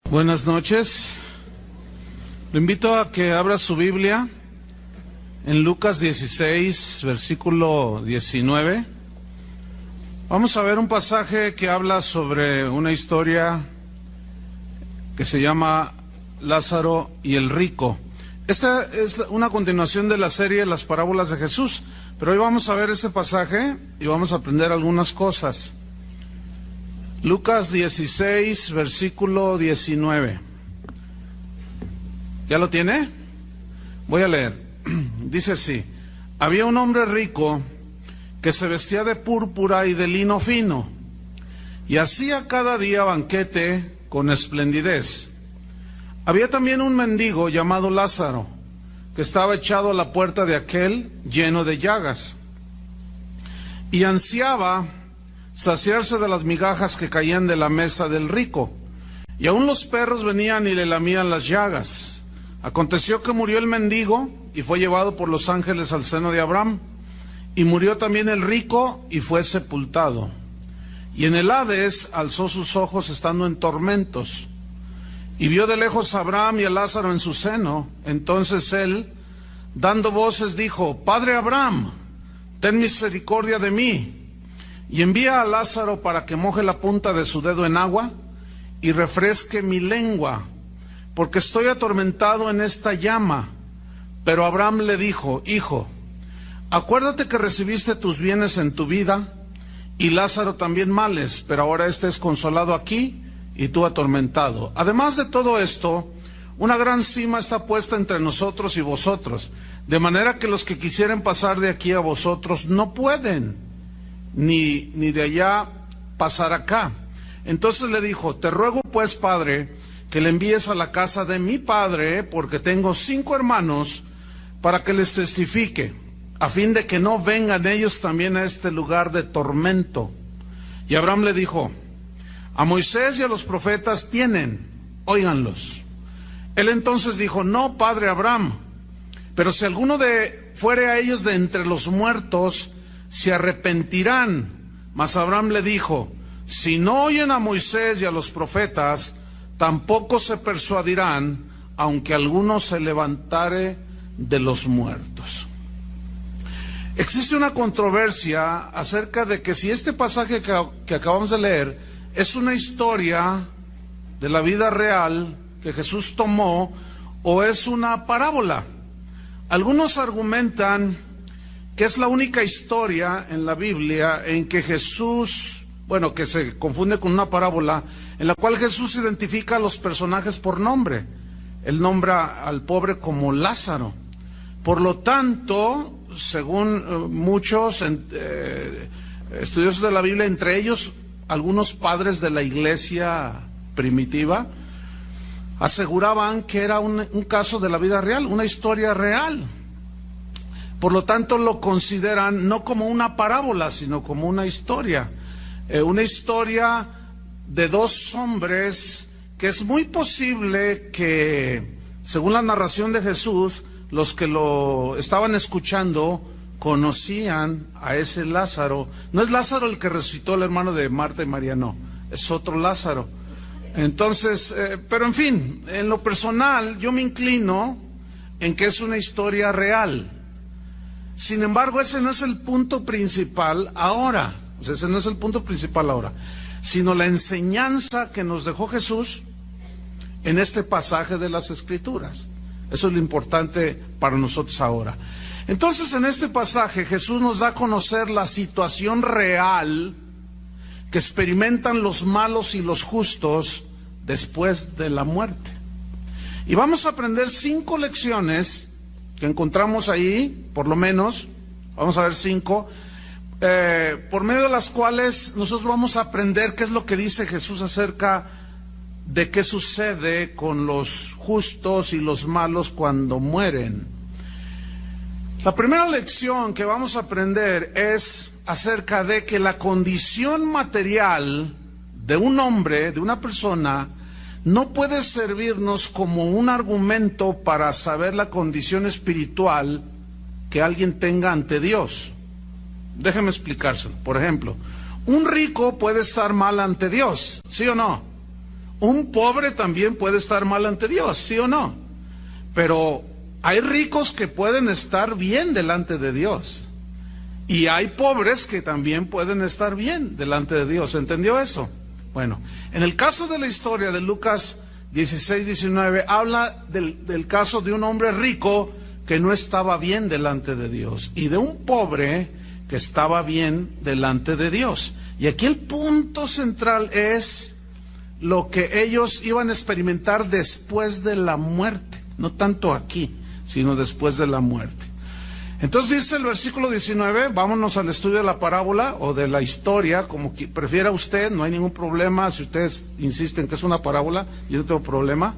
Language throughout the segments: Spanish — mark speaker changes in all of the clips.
Speaker 1: Buenas noches. Lo invito a que abra su Biblia en Lucas 16, versículo 19. Vamos a ver un pasaje que habla sobre una historia que se llama Lázaro y el rico. Esta es una continuación de la serie Las parábolas de Jesús, pero hoy vamos a ver este pasaje y vamos a aprender algunas cosas. Lucas 16, versículo 19. ¿Ya lo tiene? Voy a leer. Dice así: había un hombre rico que se vestía de púrpura y de lino fino, y hacía cada día banquete con esplendidez. Había también un mendigo llamado Lázaro, que estaba echado a la puerta de aquel, lleno de llagas, y ansiaba saciarse de las migajas que caían de la mesa del rico, y aun los perros venían y le lamían las llagas. Aconteció que murió el mendigo y fue llevado por los ángeles al seno de Abraham, y murió también el rico y fue sepultado. Y en el Hades alzó sus ojos estando en tormentos, y vio de lejos a Abraham y a Lázaro en su seno. Entonces él, dando voces, dijo: Padre Abraham, ten misericordia de mí, y envía a Lázaro para que moje la punta de su dedo en agua y refresque mi lengua, porque estoy atormentado en esta llama. Pero Abraham le dijo: Hijo, acuérdate que recibiste tus bienes en tu vida, y Lázaro también males, pero ahora este es consolado aquí y tú atormentado. Además de todo esto, una gran sima está puesta entre nosotros y vosotros, de manera que los que quisieren pasar de aquí a vosotros no pueden, ni de allá pasar acá. Entonces le dijo: te ruego pues, Padre, que le envíes a la casa de mi padre, porque tengo 5 hermanos, para que les testifique, a fin de que no vengan ellos también a este lugar de tormento. Y Abraham le dijo: a Moisés y a los profetas tienen, óiganlos. Él entonces dijo: no, padre Abraham, pero si alguno fuere a ellos de entre los muertos, se arrepentirán. Mas Abraham le dijo: si no oyen a Moisés y a los profetas, tampoco se persuadirán, aunque alguno se levantare de los muertos. Existe una controversia acerca de que si este pasaje que acabamos de leer es una historia de la vida real que Jesús tomó o es una parábola. Algunos argumentan que es la única historia en la Biblia en que Jesús, que se confunde con una parábola, en la cual Jesús identifica a los personajes por nombre. Él nombra al pobre como Lázaro. Por lo tanto, según muchos estudiosos de la Biblia, entre ellos algunos padres de la iglesia primitiva, aseguraban que era un caso de la vida real, una historia real. Por lo tanto, lo consideran no como una parábola, sino como una historia de 2 hombres que es muy posible que, según la narración de Jesús, los que lo estaban escuchando conocían a ese Lázaro. No es Lázaro el que resucitó, el hermano de Marta y María, no, es otro Lázaro. Entonces, pero en fin, en lo personal yo me inclino en que es una historia real. Sin embargo, ese no es el punto principal ahora, sino la enseñanza que nos dejó Jesús en este pasaje de las Escrituras. Eso es lo importante para nosotros ahora. Entonces, en este pasaje Jesús nos da a conocer la situación real que experimentan los malos y los justos después de la muerte. Y vamos a aprender 5 lecciones que encontramos ahí, por lo menos, vamos a ver 5, por medio de las cuales nosotros vamos a aprender qué es lo que dice Jesús acerca de qué sucede con los justos y los malos cuando mueren. La primera lección que vamos a aprender es acerca de que la condición material de un hombre, de una persona, no puede servirnos como un argumento para saber la condición espiritual que alguien tenga ante Dios. Déjeme explicárselo. Por ejemplo, un rico puede estar mal ante Dios, ¿sí o no? Un pobre también puede estar mal ante Dios, ¿sí o no? Pero hay ricos que pueden estar bien delante de Dios. Y hay pobres que también pueden estar bien delante de Dios. ¿Entendió eso? Bueno, en el caso de la historia de Lucas 16, 19, habla del caso de un hombre rico que no estaba bien delante de Dios y de un pobre que estaba bien delante de Dios. Y aquí el punto central es lo que ellos iban a experimentar después de la muerte. No tanto aquí, sino después de la muerte. Entonces dice el versículo 19, vámonos al estudio de la parábola o de la historia, como que prefiera usted, no hay ningún problema. Si ustedes insisten que es una parábola, yo no tengo problema,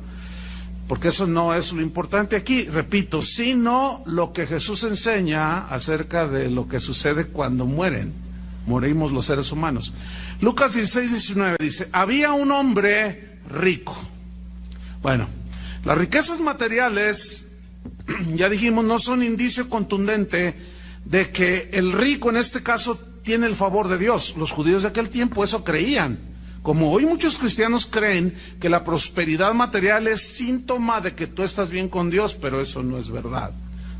Speaker 1: porque eso no es lo importante aquí, repito, sino lo que Jesús enseña acerca de lo que sucede cuando morimos los seres humanos. Lucas 16, 19 dice, había un hombre rico. Bueno, las riquezas materiales, ya dijimos, no son indicio contundente de que el rico en este caso tiene el favor de Dios. Los judíos de aquel tiempo eso creían. Como hoy muchos cristianos creen que la prosperidad material es síntoma de que tú estás bien con Dios, pero eso no es verdad,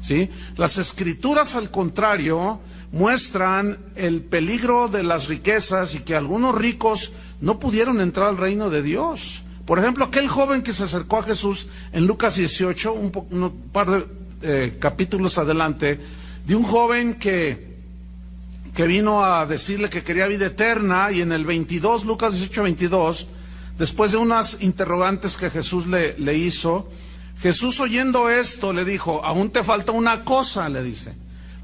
Speaker 1: ¿sí? Las escrituras, al contrario, muestran el peligro de las riquezas y que algunos ricos no pudieron entrar al reino de Dios. Por ejemplo, aquel joven que se acercó a Jesús en Lucas 18, un par de capítulos adelante, de un joven que vino a decirle que quería vida eterna, y en el 22, Lucas 18, 22, después de unas interrogantes que Jesús le hizo, Jesús, oyendo esto, le dijo, aún te falta una cosa, le dice,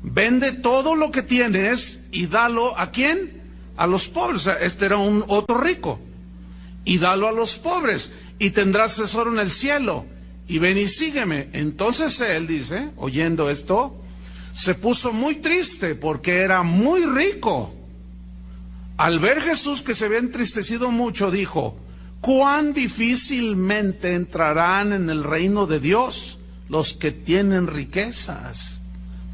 Speaker 1: vende todo lo que tienes y dalo, ¿a quién? A los pobres. O sea, este era otro rico. Y dalo a los pobres, y tendrás tesoro en el cielo, y ven y sígueme. Entonces él, dice, oyendo esto, se puso muy triste, porque era muy rico. Al ver Jesús que se había entristecido mucho, dijo, cuán difícilmente entrarán en el reino de Dios los que tienen riquezas.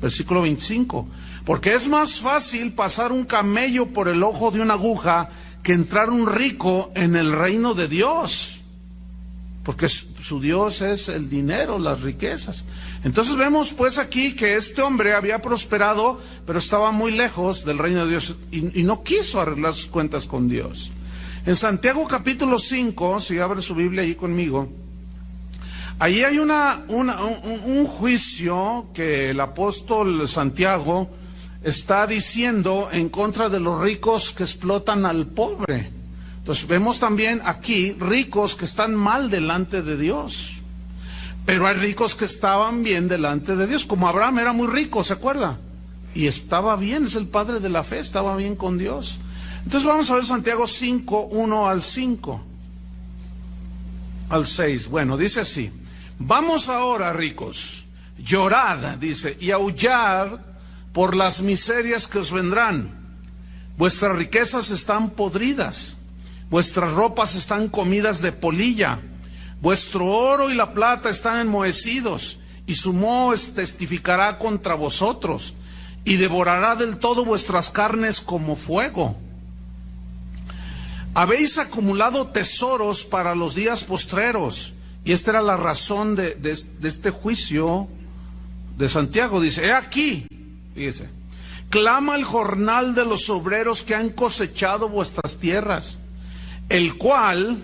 Speaker 1: Versículo 25, porque es más fácil pasar un camello por el ojo de una aguja que entrar un rico en el reino de Dios, porque su Dios es el dinero, las riquezas. Entonces vemos pues aquí que este hombre había prosperado, pero estaba muy lejos del reino de Dios y no quiso arreglar sus cuentas con Dios. En Santiago capítulo 5, si abre su Biblia ahí conmigo, ahí hay un juicio que el apóstol Santiago está diciendo en contra de los ricos que explotan al pobre. Entonces vemos también aquí ricos que están mal delante de Dios, pero hay ricos que estaban bien delante de Dios, como Abraham era muy rico, ¿se acuerda? Y estaba bien, es el padre de la fe, estaba bien con Dios. Entonces vamos a ver Santiago 5, 1 al 5, al 6. Bueno, dice así, vamos ahora, ricos, llorad, dice, y aullad por las miserias que os vendrán. Vuestras riquezas están podridas, vuestras ropas están comidas de polilla, vuestro oro y la plata están enmohecidos, y su moho testificará contra vosotros, y devorará del todo vuestras carnes como fuego. Habéis acumulado tesoros para los días postreros. Y esta era la razón de este juicio de Santiago. Dice, he aquí, fíjese, clama el jornal de los obreros que han cosechado vuestras tierras, el cual,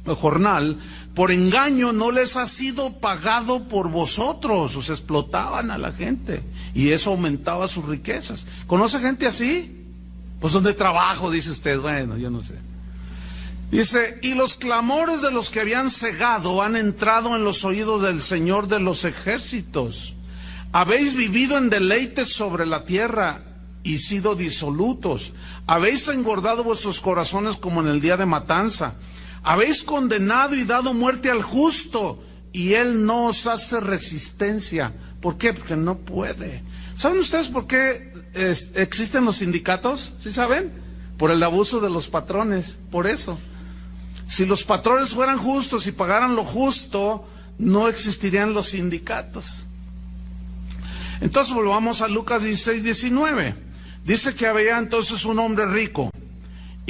Speaker 1: el jornal, por engaño no les ha sido pagado por vosotros. Os explotaban a la gente y eso aumentaba sus riquezas. ¿Conoce gente así? Pues ¿dónde trabajo? Dice usted. Bueno, yo no sé. Dice, y los clamores de los que habían cegado han entrado en los oídos del Señor de los ejércitos. Habéis vivido en deleites sobre la tierra y sido disolutos. Habéis engordado vuestros corazones como en el día de matanza. Habéis condenado y dado muerte al justo, y él no os hace resistencia. ¿Por qué? Porque no puede. ¿Saben ustedes por qué existen los sindicatos? ¿Sí saben? Por el abuso de los patrones, por eso. Si los patrones fueran justos y pagaran lo justo, no existirían los sindicatos. Entonces volvamos a Lucas 16, 19. Dice que había entonces un hombre rico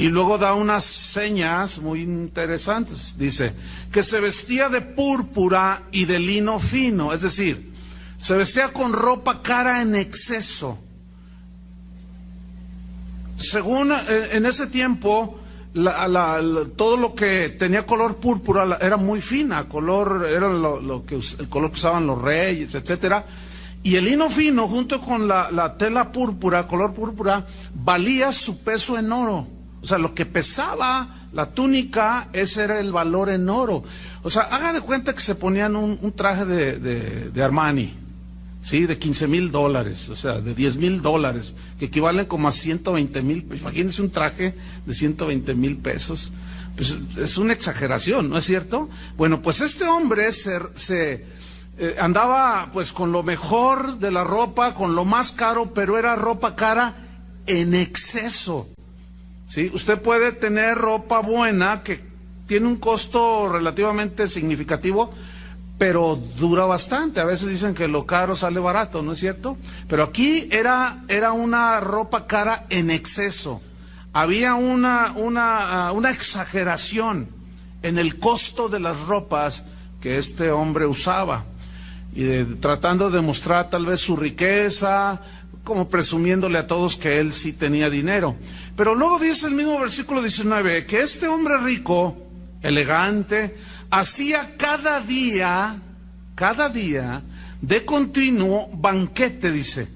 Speaker 1: Y luego da unas señas muy interesantes. Dice que se vestía de púrpura y de lino fino, es decir, se vestía con ropa cara en exceso. Según en ese tiempo, todo lo que tenía color púrpura era muy fina, era el color que usaban los reyes, etcétera. Y el lino fino, junto con la tela púrpura, color púrpura, valía su peso en oro. O sea, lo que pesaba la túnica, ese era el valor en oro. O sea, haga de cuenta que se ponían un traje de Armani, ¿sí? De $15,000, o sea, de $10,000, que equivalen como a 120,000. Imagínense un traje de 120,000 pesos. Pues es una exageración, ¿no es cierto? Bueno, pues este hombre andaba pues con lo mejor de la ropa, con lo más caro, pero era ropa cara en exceso. ¿Sí? Usted puede tener ropa buena que tiene un costo relativamente significativo, pero dura bastante. A veces dicen que lo caro sale barato, ¿no es cierto? Pero aquí era una ropa cara en exceso. Había una exageración en el costo de las ropas que este hombre usaba, y tratando de mostrar tal vez su riqueza, como presumiéndole a todos que él sí tenía dinero. Pero luego dice el mismo versículo 19, que este hombre rico, elegante, hacía cada día, de continuo banquete, dice,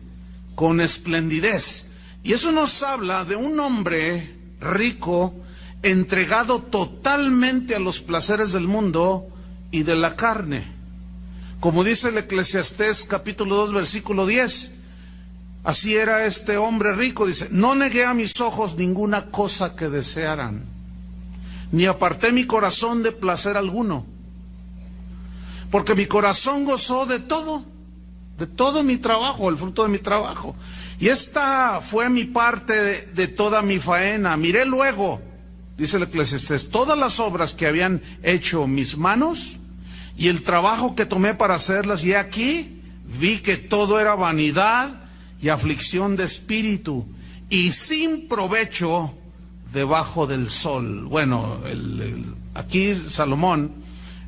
Speaker 1: con esplendidez. Y eso nos habla de un hombre rico, entregado totalmente a los placeres del mundo y de la carne. Como dice el Eclesiastés capítulo 2, versículo 10, así era este hombre rico, dice, no negué a mis ojos ninguna cosa que desearan, ni aparté mi corazón de placer alguno, porque mi corazón gozó de todo mi trabajo, el fruto de mi trabajo. Y esta fue mi parte de toda mi faena. Miré luego, dice el Eclesiastés, todas las obras que habían hecho mis manos y el trabajo que tomé para hacerlas, y aquí vi que todo era vanidad y aflicción de espíritu, y sin provecho debajo del sol. Bueno, aquí Salomón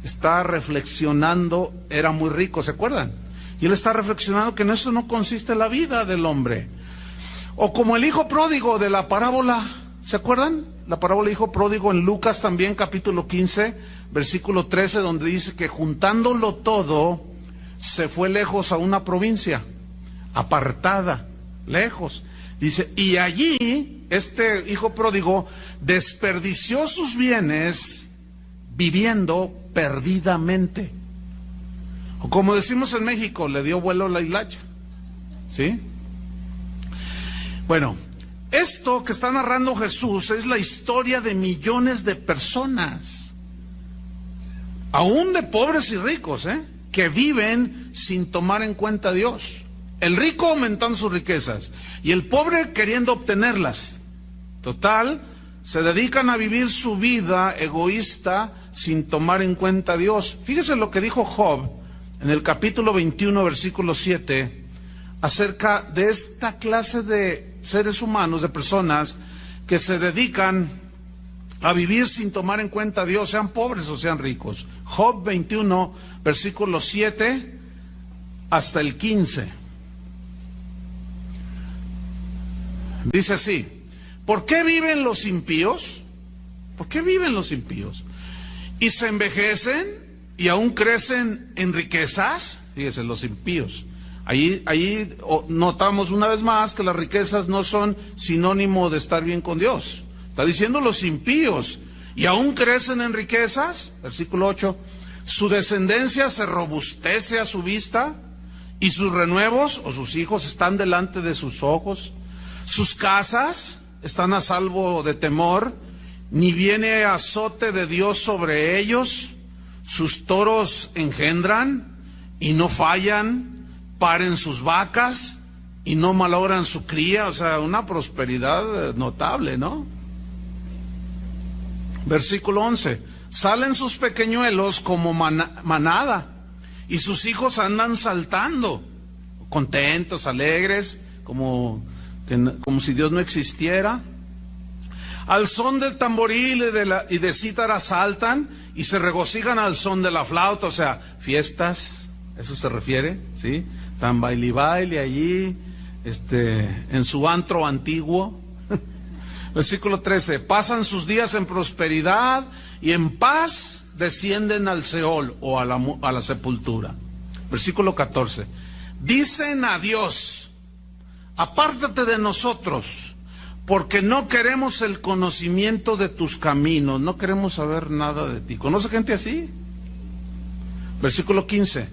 Speaker 1: está reflexionando, era muy rico, ¿se acuerdan? Y él está reflexionando que en eso no consiste la vida del hombre. O como el hijo pródigo de la parábola, ¿se acuerdan? La parábola del hijo pródigo en Lucas también, capítulo 15, versículo 13, donde dice que juntándolo todo, se fue lejos a una provincia, apartada, lejos. Dice, y allí, este hijo pródigo desperdició sus bienes viviendo perdidamente. O como decimos en México, le dio vuelo a la hilacha. ¿Sí? Bueno, esto que está narrando Jesús es la historia de millones de personas, aún de pobres y ricos, que viven sin tomar en cuenta a Dios. El rico aumentando sus riquezas y el pobre queriendo obtenerlas. Total, se dedican a vivir su vida egoísta sin tomar en cuenta a Dios. Fíjese lo que dijo Job en el capítulo 21, versículo 7, acerca de esta clase de seres humanos, de personas que se dedican a vivir sin tomar en cuenta a Dios, sean pobres o sean ricos. Job 21, versículo 7 hasta el 15. Dice así: ¿por qué viven los impíos? ¿Por qué viven los impíos? Y se envejecen y aún crecen en riquezas. Fíjense, los impíos. Ahí notamos una vez más que las riquezas no son sinónimo de estar bien con Dios. Está diciendo los impíos, y aún crecen en riquezas. Versículo 8, su descendencia se robustece a su vista, y sus renuevos o sus hijos están delante de sus ojos. Sus casas están a salvo de temor, ni viene azote de Dios sobre ellos. Sus toros engendran y no fallan, paren sus vacas y no malogran su cría. O sea, una prosperidad notable, ¿no? Versículo 11, salen sus pequeñuelos como manada, y sus hijos andan saltando, contentos, alegres, como si Dios no existiera. Al son del tamboril y de cítara saltan y se regocijan al son de la flauta, o sea, fiestas, eso se refiere, ¿sí? Tan baile allí, en su antro antiguo. Versículo 13, pasan sus días en prosperidad y en paz descienden al Seol o a la sepultura. Versículo 14, dicen a Dios, apártate de nosotros, porque no queremos el conocimiento de tus caminos, no queremos saber nada de ti. ¿Conoce gente así? Versículo 15,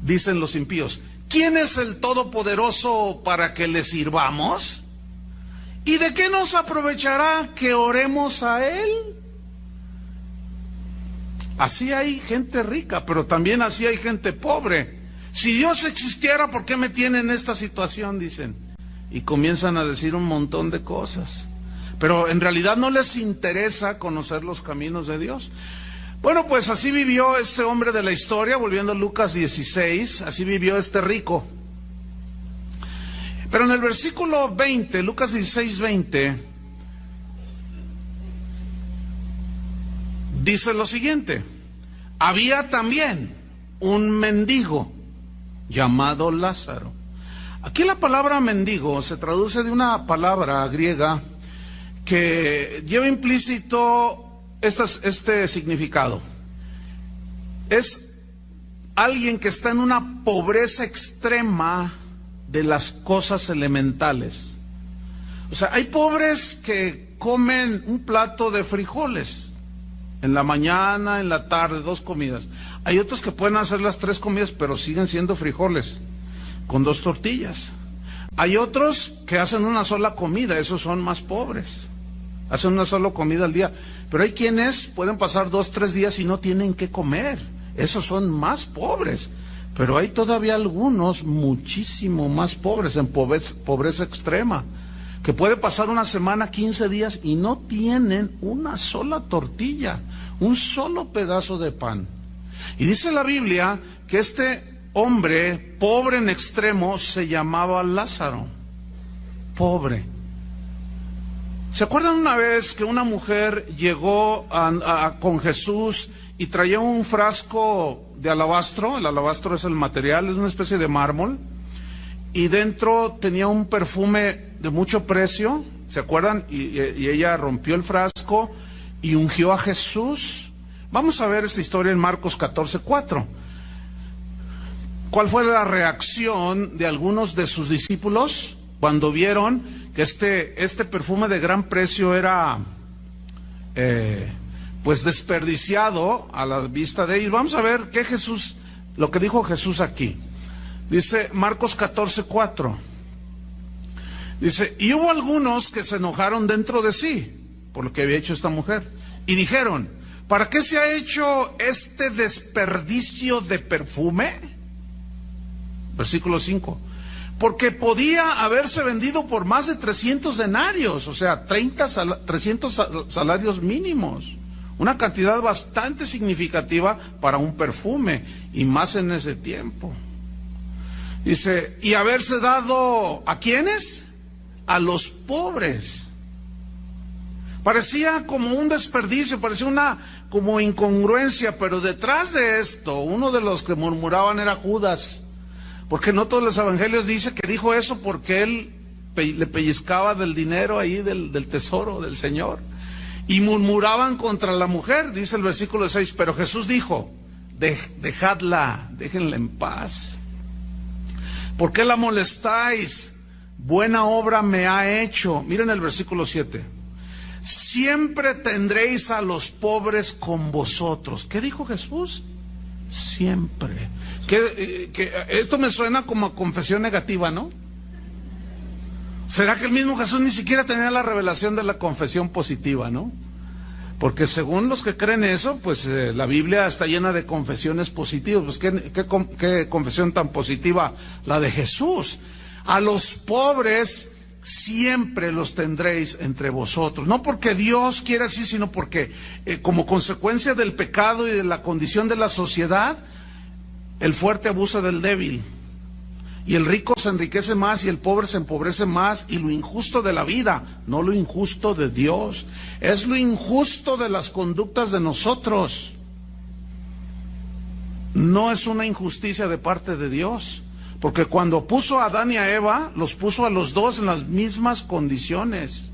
Speaker 1: dicen los impíos, ¿quién es el Todopoderoso para que le sirvamos? ¿Y de qué nos aprovechará que oremos a Él? Así hay gente rica, pero también así hay gente pobre. Si Dios existiera, ¿por qué me tiene en esta situación? Dicen. Y comienzan a decir un montón de cosas. Pero en realidad no les interesa conocer los caminos de Dios. Bueno, pues así vivió este hombre de la historia, volviendo a Lucas 16, así vivió este rico. Pero en el versículo 20, Lucas 16, 20, dice lo siguiente: había también un mendigo llamado Lázaro. Aquí la palabra mendigo se traduce de una palabra griega que lleva implícito este significado. Es alguien que está en una pobreza extrema de las cosas elementales. O sea, hay pobres que comen un plato de frijoles en la mañana, en la tarde, 2 comidas. Hay otros que pueden hacer las 3 comidas, pero siguen siendo frijoles con 2 tortillas. Hay otros que hacen una sola comida, esos son más pobres. Hacen una sola comida al día. Pero hay quienes pueden pasar 2, 3 días y no tienen qué comer. Esos son más pobres. Pero hay todavía algunos muchísimo más pobres, en pobreza extrema, que puede pasar una semana, 15 días y no tienen una sola tortilla, un solo pedazo de pan. Y dice la Biblia que este hombre pobre en extremo se llamaba Lázaro. Pobre. ¿Se acuerdan una vez que una mujer llegó con Jesús y traía un frasco de alabastro? El alabastro es el material, es una especie de mármol, y dentro tenía un perfume de mucho precio, ¿se acuerdan? Y ella rompió el frasco y ungió a Jesús. Vamos a ver esta historia en Marcos 14:4. ¿Cuál fue la reacción de algunos de sus discípulos cuando vieron que este perfume de gran precio era pues desperdiciado a la vista de ellos? Vamos a ver lo que dijo Jesús aquí. Dice Marcos 14:4. Dice, y hubo algunos que se enojaron dentro de sí por lo que había hecho esta mujer y dijeron, ¿para qué se ha hecho este desperdicio de perfume? Versículo 5. Porque podía haberse vendido por más de 300 denarios, o sea, 300 salarios mínimos. Una cantidad bastante significativa para un perfume, y más en ese tiempo. Dice, y haberse dado, ¿a quiénes? A los pobres. Parecía como un desperdicio, parecía una como incongruencia, pero detrás de esto, uno de los que murmuraban era Judas. Porque no todos los evangelios dicen que dijo eso porque él le pellizcaba del dinero ahí, del tesoro del Señor. Y murmuraban contra la mujer, dice el versículo 6, pero Jesús dijo, dejadla, déjenla en paz. ¿Por qué la molestáis? Buena obra me ha hecho. Miren el versículo 7. Siempre tendréis a los pobres con vosotros. ¿Qué dijo Jesús? Siempre. Esto me suena como a confesión negativa, ¿no? ¿Será que el mismo Jesús ni siquiera tenía la revelación de la confesión positiva, no? Porque según los que creen eso, pues la Biblia está llena de confesiones positivas. Pues ¿qué confesión tan positiva la de Jesús? A los pobres siempre los tendréis entre vosotros. No porque Dios quiera así, sino porque como consecuencia del pecado y de la condición de la sociedad, el fuerte abusa del débil. Y el rico se enriquece más y el pobre se empobrece más. Y lo injusto de la vida, no lo injusto de Dios, es lo injusto de las conductas de nosotros. No es una injusticia de parte de Dios, porque cuando puso a Adán y a Eva, los puso a los dos en las mismas condiciones.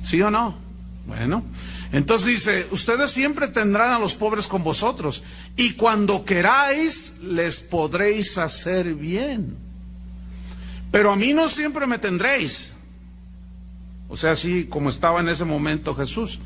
Speaker 1: ¿Sí o no? Bueno, entonces dice, ustedes siempre tendrán a los pobres con vosotros, y cuando queráis, les podréis hacer bien. Pero a mí no siempre me tendréis. O sea, así como estaba en ese momento Jesús.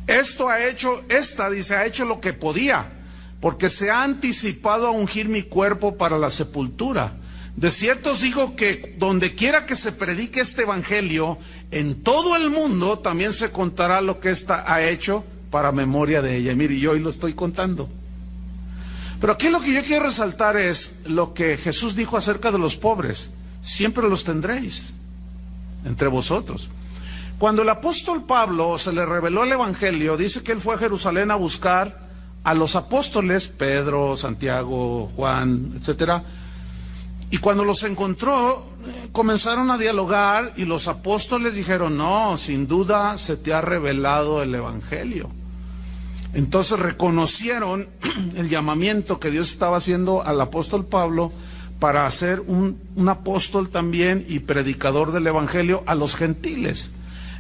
Speaker 1: Ha hecho lo que podía, porque se ha anticipado a ungir mi cuerpo para la sepultura. De cierto os digo que donde quiera que se predique este evangelio, en todo el mundo también se contará lo que ésta ha hecho para memoria de ella. Mire, yo hoy lo estoy contando. Pero aquí lo que yo quiero resaltar es lo que Jesús dijo acerca de los pobres. Siempre los tendréis entre vosotros. Cuando el apóstol Pablo se le reveló el evangelio, dice que él fue a Jerusalén a buscar a los apóstoles, Pedro, Santiago, Juan, etcétera. Y cuando los encontró, comenzaron a dialogar y los apóstoles dijeron, no, sin duda se te ha revelado el evangelio. Entonces reconocieron el llamamiento que Dios estaba haciendo al apóstol Pablo para ser un apóstol también y predicador del evangelio a los gentiles.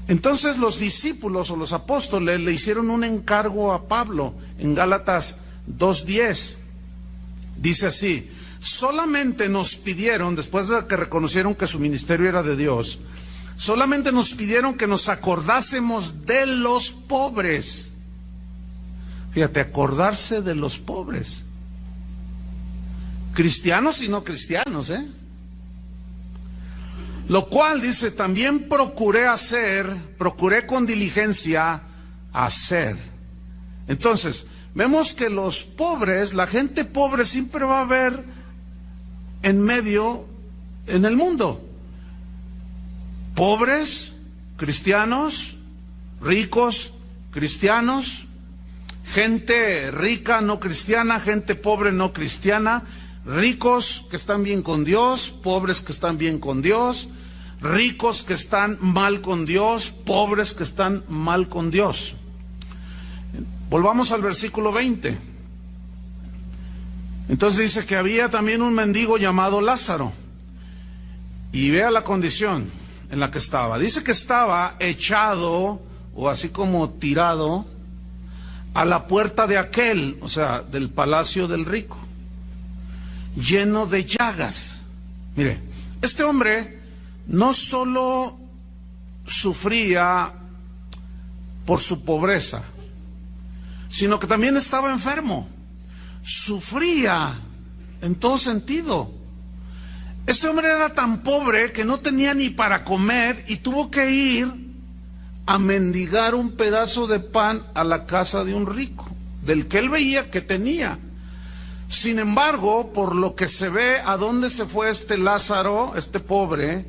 Speaker 1: Entonces los discípulos o los apóstoles le hicieron un encargo a Pablo en Gálatas 2:10. Dice así: solamente nos pidieron, después de que reconocieron que su ministerio era de Dios, solamente nos pidieron que nos acordásemos de los pobres. Fíjate, acordarse de los pobres. Cristianos y no cristianos, Lo cual, dice, también procuré con diligencia hacer. Entonces, vemos que los pobres, la gente pobre siempre va a haber en el mundo. Pobres, cristianos, ricos, cristianos, gente rica no cristiana, gente pobre no cristiana, ricos que están bien con Dios, pobres que están bien con Dios, ricos que están mal con Dios, pobres que están mal con Dios. Volvamos al versículo 20. Entonces dice que había también un mendigo llamado Lázaro. Y vea la condición en la que estaba. Dice que estaba echado, o así como tirado, a la puerta de aquel, o sea, del palacio del rico, lleno de llagas. Mire, este hombre no solo sufría por su pobreza, sino que también estaba enfermo. Sufría en todo sentido. Este hombre era tan pobre que no tenía ni para comer y tuvo que ir a mendigar un pedazo de pan a la casa de un rico, del que él veía que tenía. Sin embargo, por lo que se ve, ¿a dónde se fue este Lázaro, este pobre?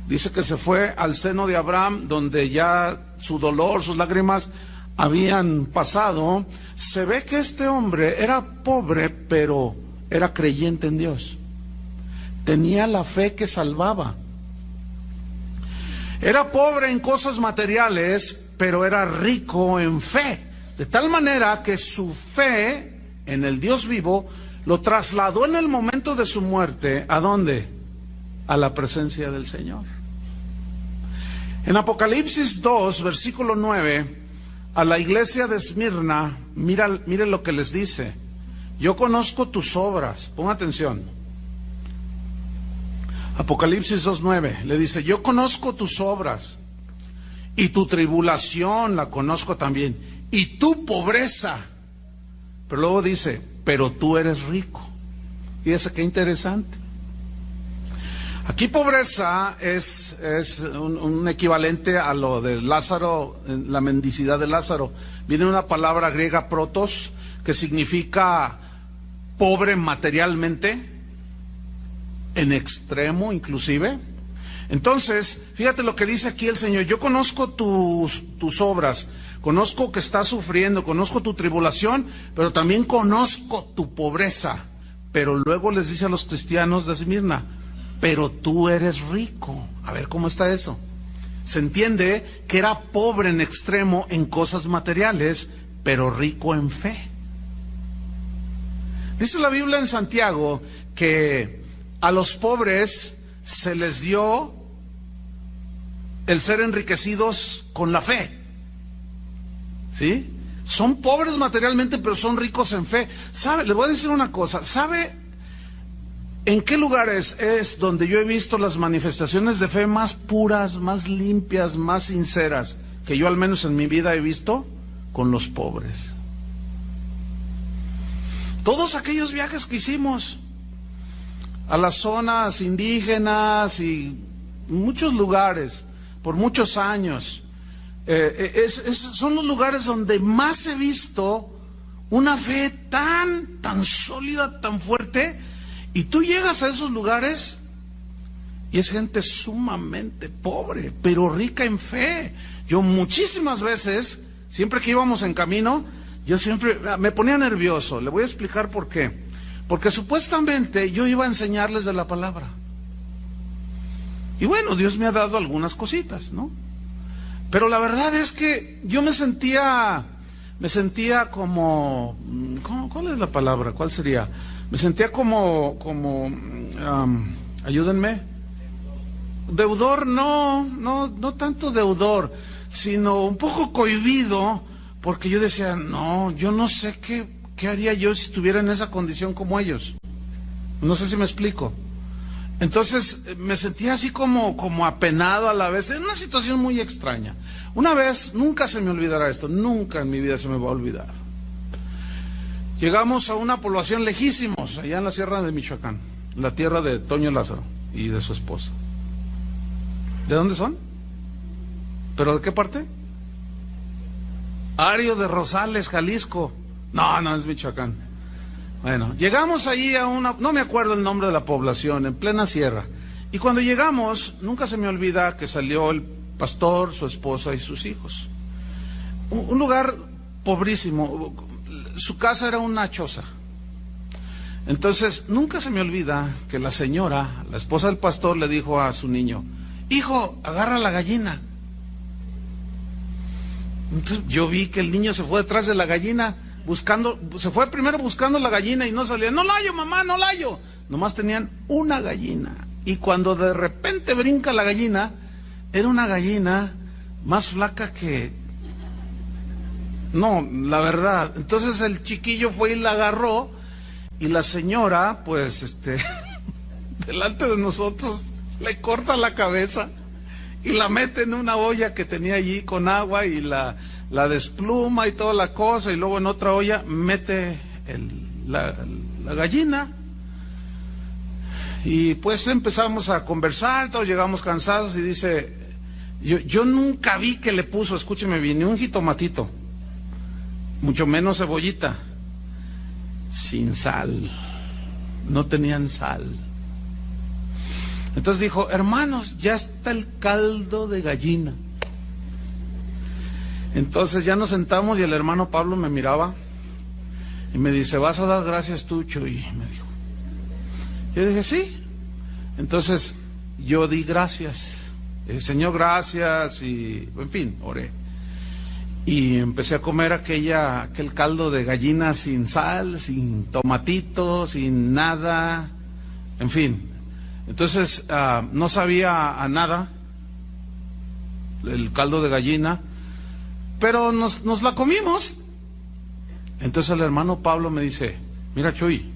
Speaker 1: Dice que se fue al seno de Abraham, donde ya su dolor, sus lágrimas habían pasado. Se ve que este hombre era pobre, pero era creyente en Dios. Tenía la fe que salvaba. Era pobre en cosas materiales, pero era rico en fe. De tal manera que su fe en el Dios vivo lo trasladó en el momento de su muerte. ¿A dónde? A la presencia del Señor. En Apocalipsis 2, versículo 9, a la iglesia de Esmirna, mire lo que les dice. Yo conozco tus obras. Ponga atención. Apocalipsis 2:9 le dice: yo conozco tus obras y tu tribulación la conozco también, y tu pobreza. Pero luego dice: pero tú eres rico. Fíjese qué interesante. Aquí pobreza es un equivalente a lo de Lázaro, la mendicidad de Lázaro. Viene una palabra griega, protos, que significa pobre materialmente, en extremo inclusive. Entonces, fíjate lo que dice aquí el Señor: yo conozco tus obras, conozco que estás sufriendo, conozco tu tribulación, pero también conozco tu pobreza. pero luego les dice a los cristianos de Esmirna, pero tú eres rico. A ver, ¿cómo está eso? Se entiende que era pobre en extremo en cosas materiales, pero rico en fe. Dice la Biblia en Santiago que a los pobres se les dio el ser enriquecidos con la fe. ¿Sí? Son pobres materialmente, pero son ricos en fe. ¿Sabe? Les voy a decir una cosa. ¿Sabe en qué lugares es donde yo he visto las manifestaciones de fe más puras, más limpias, más sinceras, que yo al menos en mi vida he visto? Con los pobres. Todos aquellos viajes que hicimos a las zonas indígenas y muchos lugares, por muchos años, son los lugares donde más he visto una fe tan sólida, tan fuerte, y tú llegas a esos lugares y es gente sumamente pobre, pero rica en fe. Yo muchísimas veces, siempre que íbamos en camino, yo siempre me ponía nervioso. Le voy a explicar por qué. Porque supuestamente yo iba a enseñarles de la palabra. Y bueno, Dios me ha dado algunas cositas, ¿no? Pero la verdad es que yo me sentía como, ¿cuál es la palabra? ¿Cuál sería? Me sentía como, ayúdenme. Deudor, no tanto deudor, sino un poco cohibido, porque yo decía, no, yo no sé qué haría yo si estuviera en esa condición como ellos. No sé si me explico. Entonces me sentía así como apenado a la vez, en una situación muy extraña. Una vez, nunca se me olvidará esto, nunca en mi vida se me va a olvidar. Llegamos a una población lejísimos, allá en la sierra de Michoacán, la tierra de Toño Lázaro y de su esposa. ¿De dónde son? ¿Pero de qué parte? Ario de Rosales, Jalisco. No es Michoacán. Bueno, llegamos allí a no me acuerdo el nombre de la población, en plena sierra. Y cuando llegamos, nunca se me olvida que salió el pastor, su esposa y sus hijos. Un lugar pobrísimo. Su casa era una choza. Entonces, nunca se me olvida que la señora, la esposa del pastor, le dijo a su niño, hijo, agarra la gallina. Entonces, yo vi que el niño se fue detrás de la gallina, se fue primero buscando la gallina y no salía. No la hallo, mamá, no la hallo. Nomás tenían una gallina. Y cuando de repente brinca la gallina, era una gallina más flaca que... No, la verdad. Entonces el chiquillo fue y la agarró, y la señora, pues, delante de nosotros, le corta la cabeza y la mete en una olla que tenía allí con agua y la despluma y toda la cosa, y luego en otra olla mete la gallina. Y pues empezamos a conversar, todos llegamos cansados y dice, yo nunca vi que le puso, escúcheme bien, ni un jitomatito, mucho menos cebollita, sin sal, no tenían sal. Entonces dijo, hermanos, ya está el caldo de gallina. Entonces ya nos sentamos y el hermano Pablo me miraba y me dice, ¿vas a dar gracias tú, Chuy? Me dijo. Yo dije, sí. Entonces yo di gracias. Señor, gracias, y en fin, oré. Y empecé a comer aquel caldo de gallina sin sal, sin tomatito, sin nada, en fin. Entonces no sabía a nada el caldo de gallina, pero nos la comimos. Entonces el hermano Pablo me dice, mira, Chuy,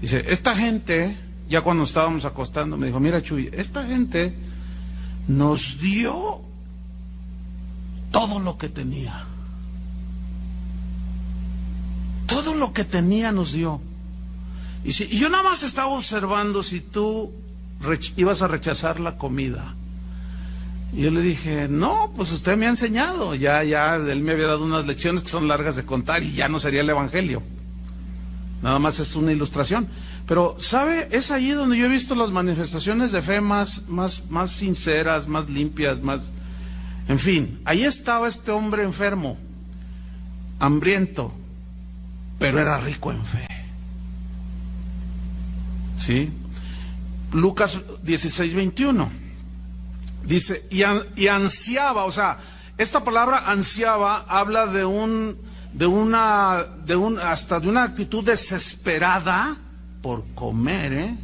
Speaker 1: dice, esta gente, ya cuando estábamos acostando, me dijo, mira, Chuy, esta gente nos dio todo lo que tenía. Todo lo que tenía nos dio. Y yo nada más estaba observando si tú ibas a rechazar la comida. Y yo le dije, no, pues usted me ha enseñado. Ya, él me había dado unas lecciones que son largas de contar y ya no sería el evangelio. Nada más es una ilustración. Pero, ¿sabe? Es allí donde yo he visto las manifestaciones de fe más sinceras, más limpias, más... En fin, ahí estaba este hombre enfermo, hambriento, pero era rico en fe. ¿sí? Lucas 16:21 dice, y ansiaba, o sea, esta palabra ansiaba habla hasta de una actitud desesperada por comer, ¿eh?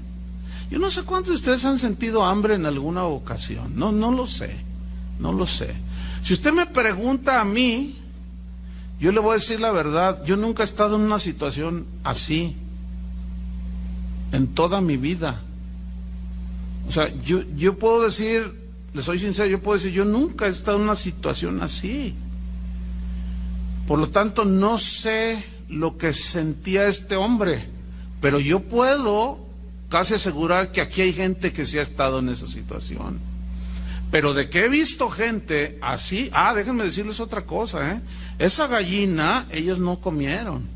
Speaker 1: Yo no sé cuántos de ustedes han sentido hambre en alguna ocasión. No lo sé. Si usted me pregunta a mí, yo le voy a decir la verdad. Yo nunca he estado en una situación así en toda mi vida. O sea, yo puedo decir, le soy sincero, yo puedo decir, yo nunca he estado en una situación así. Por lo tanto, no sé lo que sentía este hombre, pero yo puedo casi asegurar que aquí hay gente que sí ha estado en esa situación. Pero de que he visto gente así, déjenme decirles otra cosa, ¿eh? Esa gallina, ellos no comieron.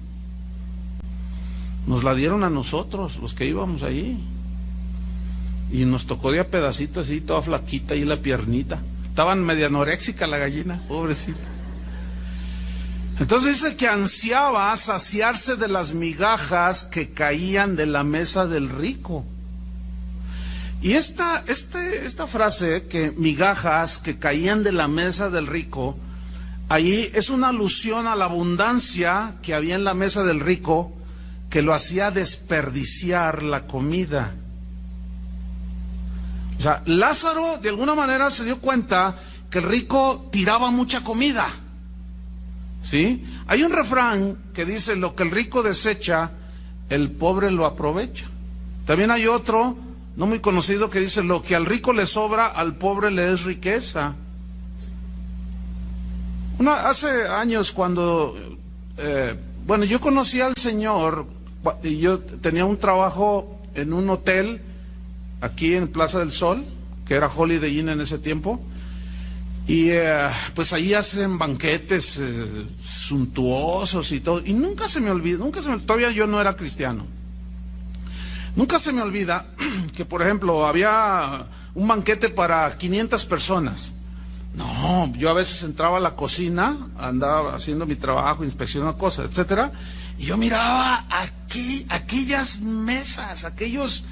Speaker 1: Nos la dieron a nosotros, los que íbamos ahí. Y nos tocó de a pedacito así, toda flaquita y la piernita. Estaban media anoréxica la gallina, pobrecita. Entonces dice que ansiaba saciarse de las migajas que caían de la mesa del rico. Y esta frase, que migajas que caían de la mesa del rico, ahí es una alusión a la abundancia que había en la mesa del rico, que lo hacía desperdiciar la comida. O sea, Lázaro de alguna manera se dio cuenta que el rico tiraba mucha comida. ¿Sí? Hay un refrán que dice, lo que el rico desecha, el pobre lo aprovecha. También hay otro, no muy conocido, que dice, lo que al rico le sobra, al pobre le es riqueza. Hace años cuando, yo conocí al Señor, y yo tenía un trabajo en un hotel, aquí en Plaza del Sol, que era Holiday Inn en ese tiempo. Y pues ahí hacen banquetes suntuosos y todo. Y nunca se me olvida, todavía yo no era cristiano. Nunca se me olvida que, por ejemplo, había un banquete para 500 personas. No, yo a veces entraba a la cocina, andaba haciendo mi trabajo, inspeccionando cosas, etcétera, y yo miraba aquellas mesas, aquellos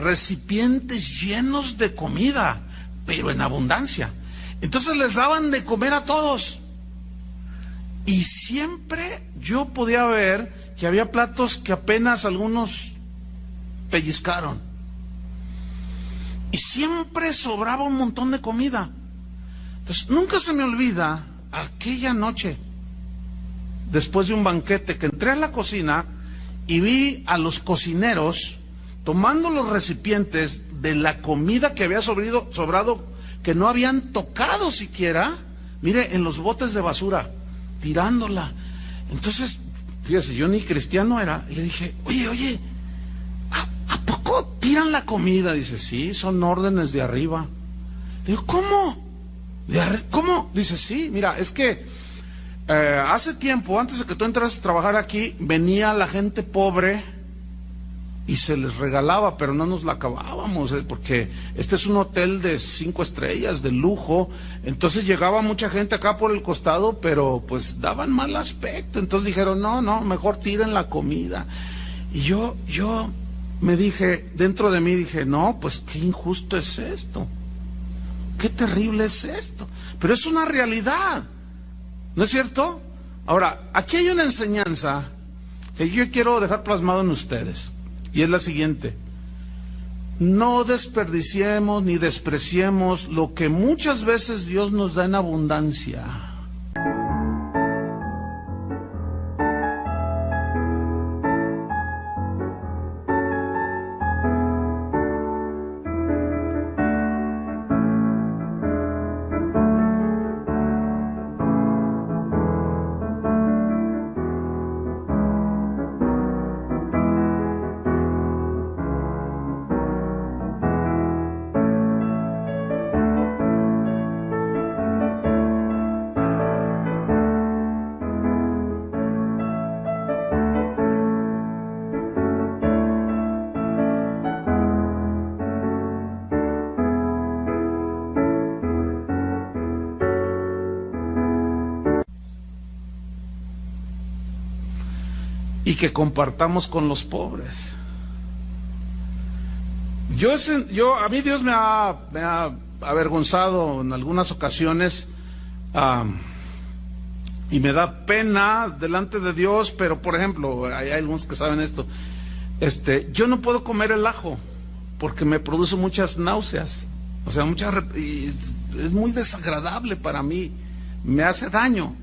Speaker 1: recipientes llenos de comida, pero en abundancia. Entonces les daban de comer a todos. Y siempre yo podía ver que había platos que apenas algunos pellizcaron. Y siempre sobraba un montón de comida. Entonces nunca se me olvida aquella noche, después de un banquete, que entré a la cocina y vi a los cocineros tomando los recipientes de la comida que había sobrado, que no habían tocado siquiera, mire, en los botes de basura, tirándola. Entonces, fíjese, yo ni cristiano era, y le dije, oye, ¿a poco tiran la comida? Dice, sí, son órdenes de arriba. Le digo, ¿cómo? ¿Cómo? Dice, sí, mira, es que hace tiempo, antes de que tú entras a trabajar aquí, venía la gente pobre y se les regalaba, pero no nos la acabábamos, porque este es un hotel de 5 estrellas, de lujo. Entonces llegaba mucha gente acá por el costado, pero pues daban mal aspecto. Entonces dijeron, no, mejor tiren la comida. Y yo me dije, dentro de mí dije, no, pues qué injusto es esto, qué terrible es esto, pero es una realidad, ¿no es cierto? Ahora, aquí hay una enseñanza que yo quiero dejar plasmado en ustedes. Y es la siguiente: no desperdiciemos ni despreciemos lo que muchas veces Dios nos da en abundancia. Y que compartamos con los pobres. A mí Dios me ha avergonzado en algunas ocasiones, y me da pena delante de Dios, pero por ejemplo, hay algunos que saben esto, yo no puedo comer el ajo porque me produce muchas náuseas, o sea, y es muy desagradable para mí, me hace daño.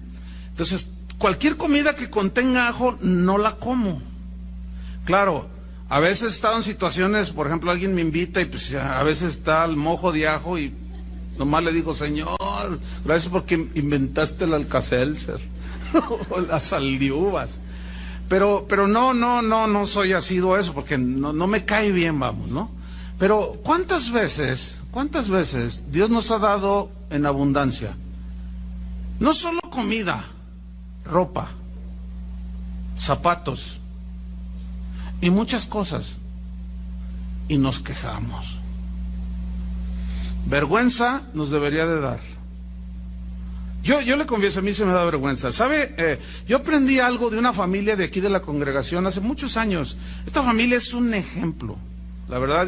Speaker 1: Entonces, cualquier comida que contenga ajo no la como. Claro, a veces he estado en situaciones, por ejemplo, alguien me invita y pues a veces está el mojo de ajo y nomás le digo, Señor, gracias porque inventaste el Alka-Seltzer o las saldiuvas. Pero no soy asiduo a eso porque no me cae bien, vamos, ¿no? Pero ¿cuántas veces Dios nos ha dado en abundancia? No solo comida, ropa, zapatos y muchas cosas, y nos quejamos. Vergüenza nos debería de dar. Yo le confieso, a mí se me da vergüenza. ¿Sabe? Yo aprendí algo de una familia de aquí de la congregación hace muchos años. Esta familia es un ejemplo. La verdad,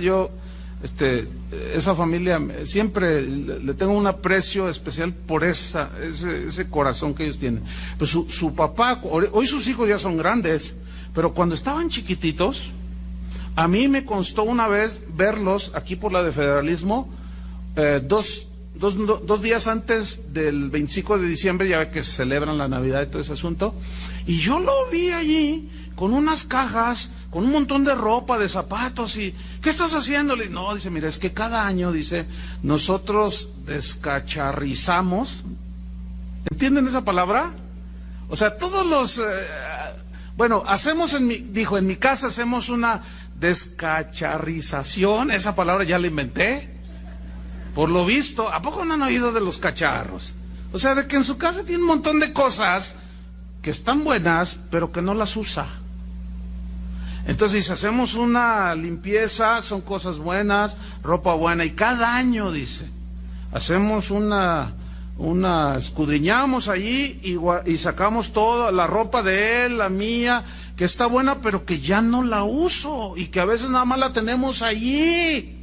Speaker 1: esa familia siempre le tengo un aprecio especial por ese corazón que ellos tienen. Pues su papá, hoy sus hijos ya son grandes, pero cuando estaban chiquititos, a mí me constó una vez verlos aquí por la de Federalismo, dos días antes del 25 de diciembre, ya ve que se celebran la Navidad y todo ese asunto, y yo lo vi allí con unas cajas, con un montón de ropa, de zapatos, y ¿qué estás haciendo? Le dice, no, dice, mira, es que cada año, dice, nosotros descacharrizamos. ¿Entienden esa palabra? O sea, todos los... hacemos en mi casa hacemos una descacharrización, esa palabra ya la inventé. Por lo visto, ¿a poco no han oído de los cacharros? O sea, de que en su casa tiene un montón de cosas que están buenas, pero que no las usa. Entonces, si hacemos una limpieza, son cosas buenas, ropa buena, y cada año, dice, hacemos escudriñamos allí y sacamos toda la ropa de él, la mía, que está buena, pero que ya no la uso, y que a veces nada más la tenemos allí.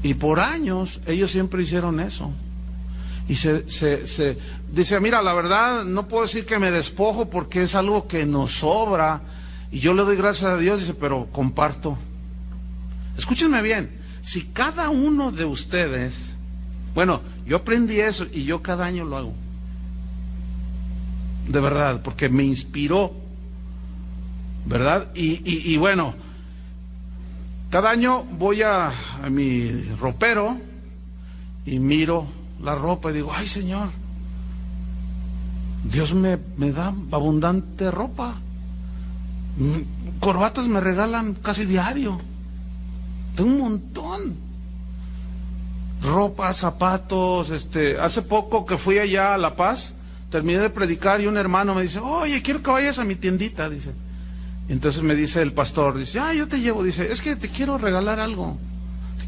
Speaker 1: Y por años ellos siempre hicieron eso. Y dice, mira, la verdad no puedo decir que me despojo porque es algo que nos sobra y yo le doy gracias a Dios, dice, pero comparto. Escúchenme bien, si cada uno de ustedes, yo aprendí eso y yo cada año lo hago. De verdad, porque me inspiró, ¿verdad? Y bueno, cada año voy a mi ropero y miro la ropa y digo, ay Señor, Dios me da abundante ropa. Corbatas me regalan casi diario. Tengo un montón. Ropa, zapatos, hace poco que fui allá a La Paz, terminé de predicar y un hermano me dice, oye, quiero que vayas a mi tiendita, dice. Entonces me dice el pastor, dice, yo te llevo, dice, es que te quiero regalar algo,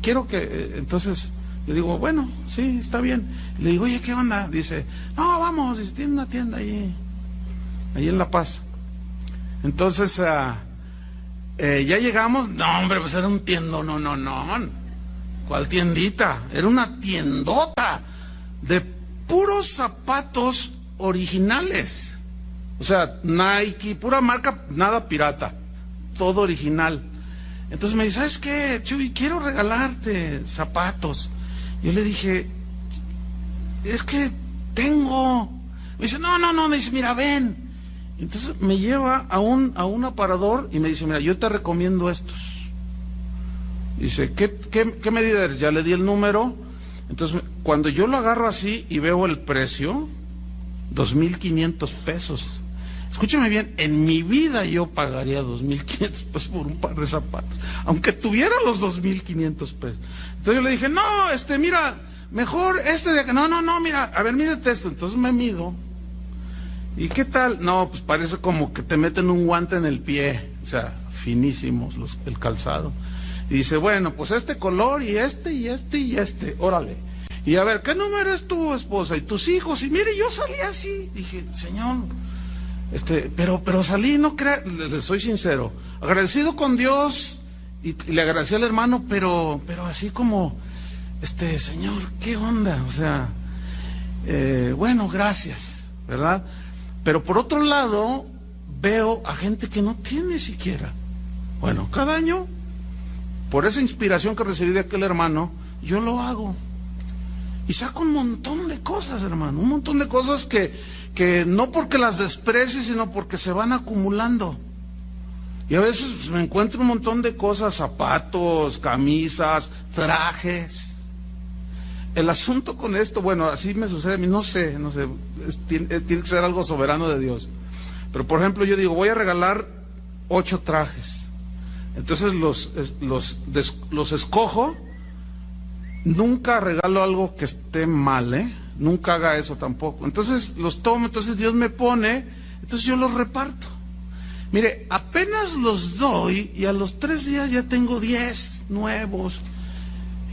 Speaker 1: quiero que, entonces, yo digo, bueno, sí, está bien. Le digo, oye, ¿qué onda? Dice, no, vamos, dice, tiene una tienda ahí en La Paz. Entonces, ya llegamos, no, hombre, pues era un tiendón, no, ¿cuál tiendita? Era una tiendota de puros zapatos originales. O sea, Nike, pura marca, nada pirata, todo original. Entonces me dice, ¿sabes qué, Chuy? Quiero regalarte zapatos. Yo le dije, es que tengo. Me dice, no, me dice, mira, ven. Entonces me lleva a un aparador y me dice, mira, yo te recomiendo estos. Dice, ¿qué medida eres? Ya le di el número. Entonces, cuando yo lo agarro así y veo el precio, 2,500 pesos. Escúchame bien, en mi vida yo pagaría 2,500 pesos por un par de zapatos, aunque tuviera los 2,500 pesos. Entonces yo le dije, no, mira, mejor de acá. No, mira, a ver, mídete esto. Entonces me mido. ¿Y qué tal? No, pues parece como que te meten un guante en el pie. O sea, finísimos el calzado. Y dice, bueno, pues color y y órale. Y a ver, ¿qué número es tu esposa y tus hijos? Y mire, yo salí así. Dije, Señor, pero salí, no crea, le soy sincero, agradecido con Dios Y le agradecí al hermano, pero así como, Señor, ¿qué onda? O sea, bueno, gracias, ¿verdad? Pero por otro lado, veo a gente que no tiene siquiera. Bueno, cada año, por esa inspiración que recibí de aquel hermano, yo lo hago. Y saco un montón de cosas, hermano, un montón de cosas que no porque las desprecie, sino porque se van acumulando. Y a veces me encuentro un montón de cosas, zapatos, camisas, trajes. El asunto con esto, bueno, así me sucede a mí, no sé, tiene que ser algo soberano de Dios. Pero por ejemplo, yo digo, voy a regalar 8 trajes. Entonces los escojo. Nunca regalo algo que esté mal, nunca haga eso tampoco. Entonces los tomo, entonces Dios me pone, entonces yo los reparto. Mire, apenas los doy y a los 3 días ya tengo 10 nuevos.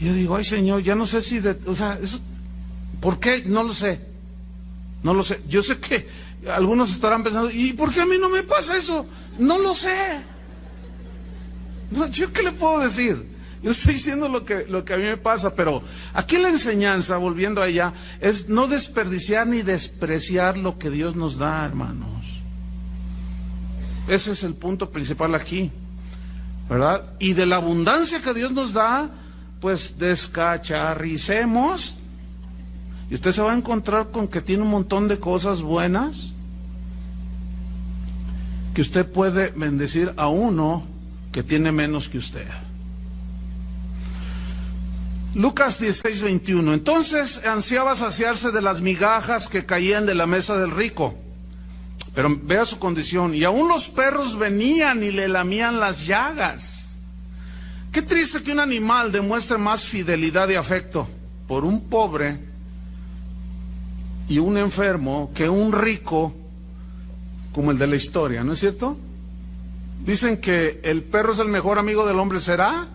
Speaker 1: Y yo digo, ay Señor, ya no sé si, eso, ¿por qué? No lo sé. No lo sé. Yo sé que algunos estarán pensando, ¿y por qué a mí no me pasa eso? No lo sé. ¿Yo qué le puedo decir? Yo estoy diciendo lo que a mí me pasa, pero aquí la enseñanza, volviendo a ella, es no desperdiciar ni despreciar lo que Dios nos da, hermanos. Ese es el punto principal aquí, ¿verdad? Y de la abundancia que Dios nos da, pues descacharricemos. Y usted se va a encontrar con que tiene un montón de cosas buenas que usted puede bendecir a uno que tiene menos que usted. Lucas 16:21. Entonces ansiaba saciarse de las migajas que caían de la mesa del rico. Pero vea su condición. Y aún los perros venían y le lamían las llagas. Qué triste que un animal demuestre más fidelidad y afecto por un pobre y un enfermo que un rico como el de la historia, ¿no es cierto? Dicen que el perro es el mejor amigo del hombre. ¿Será?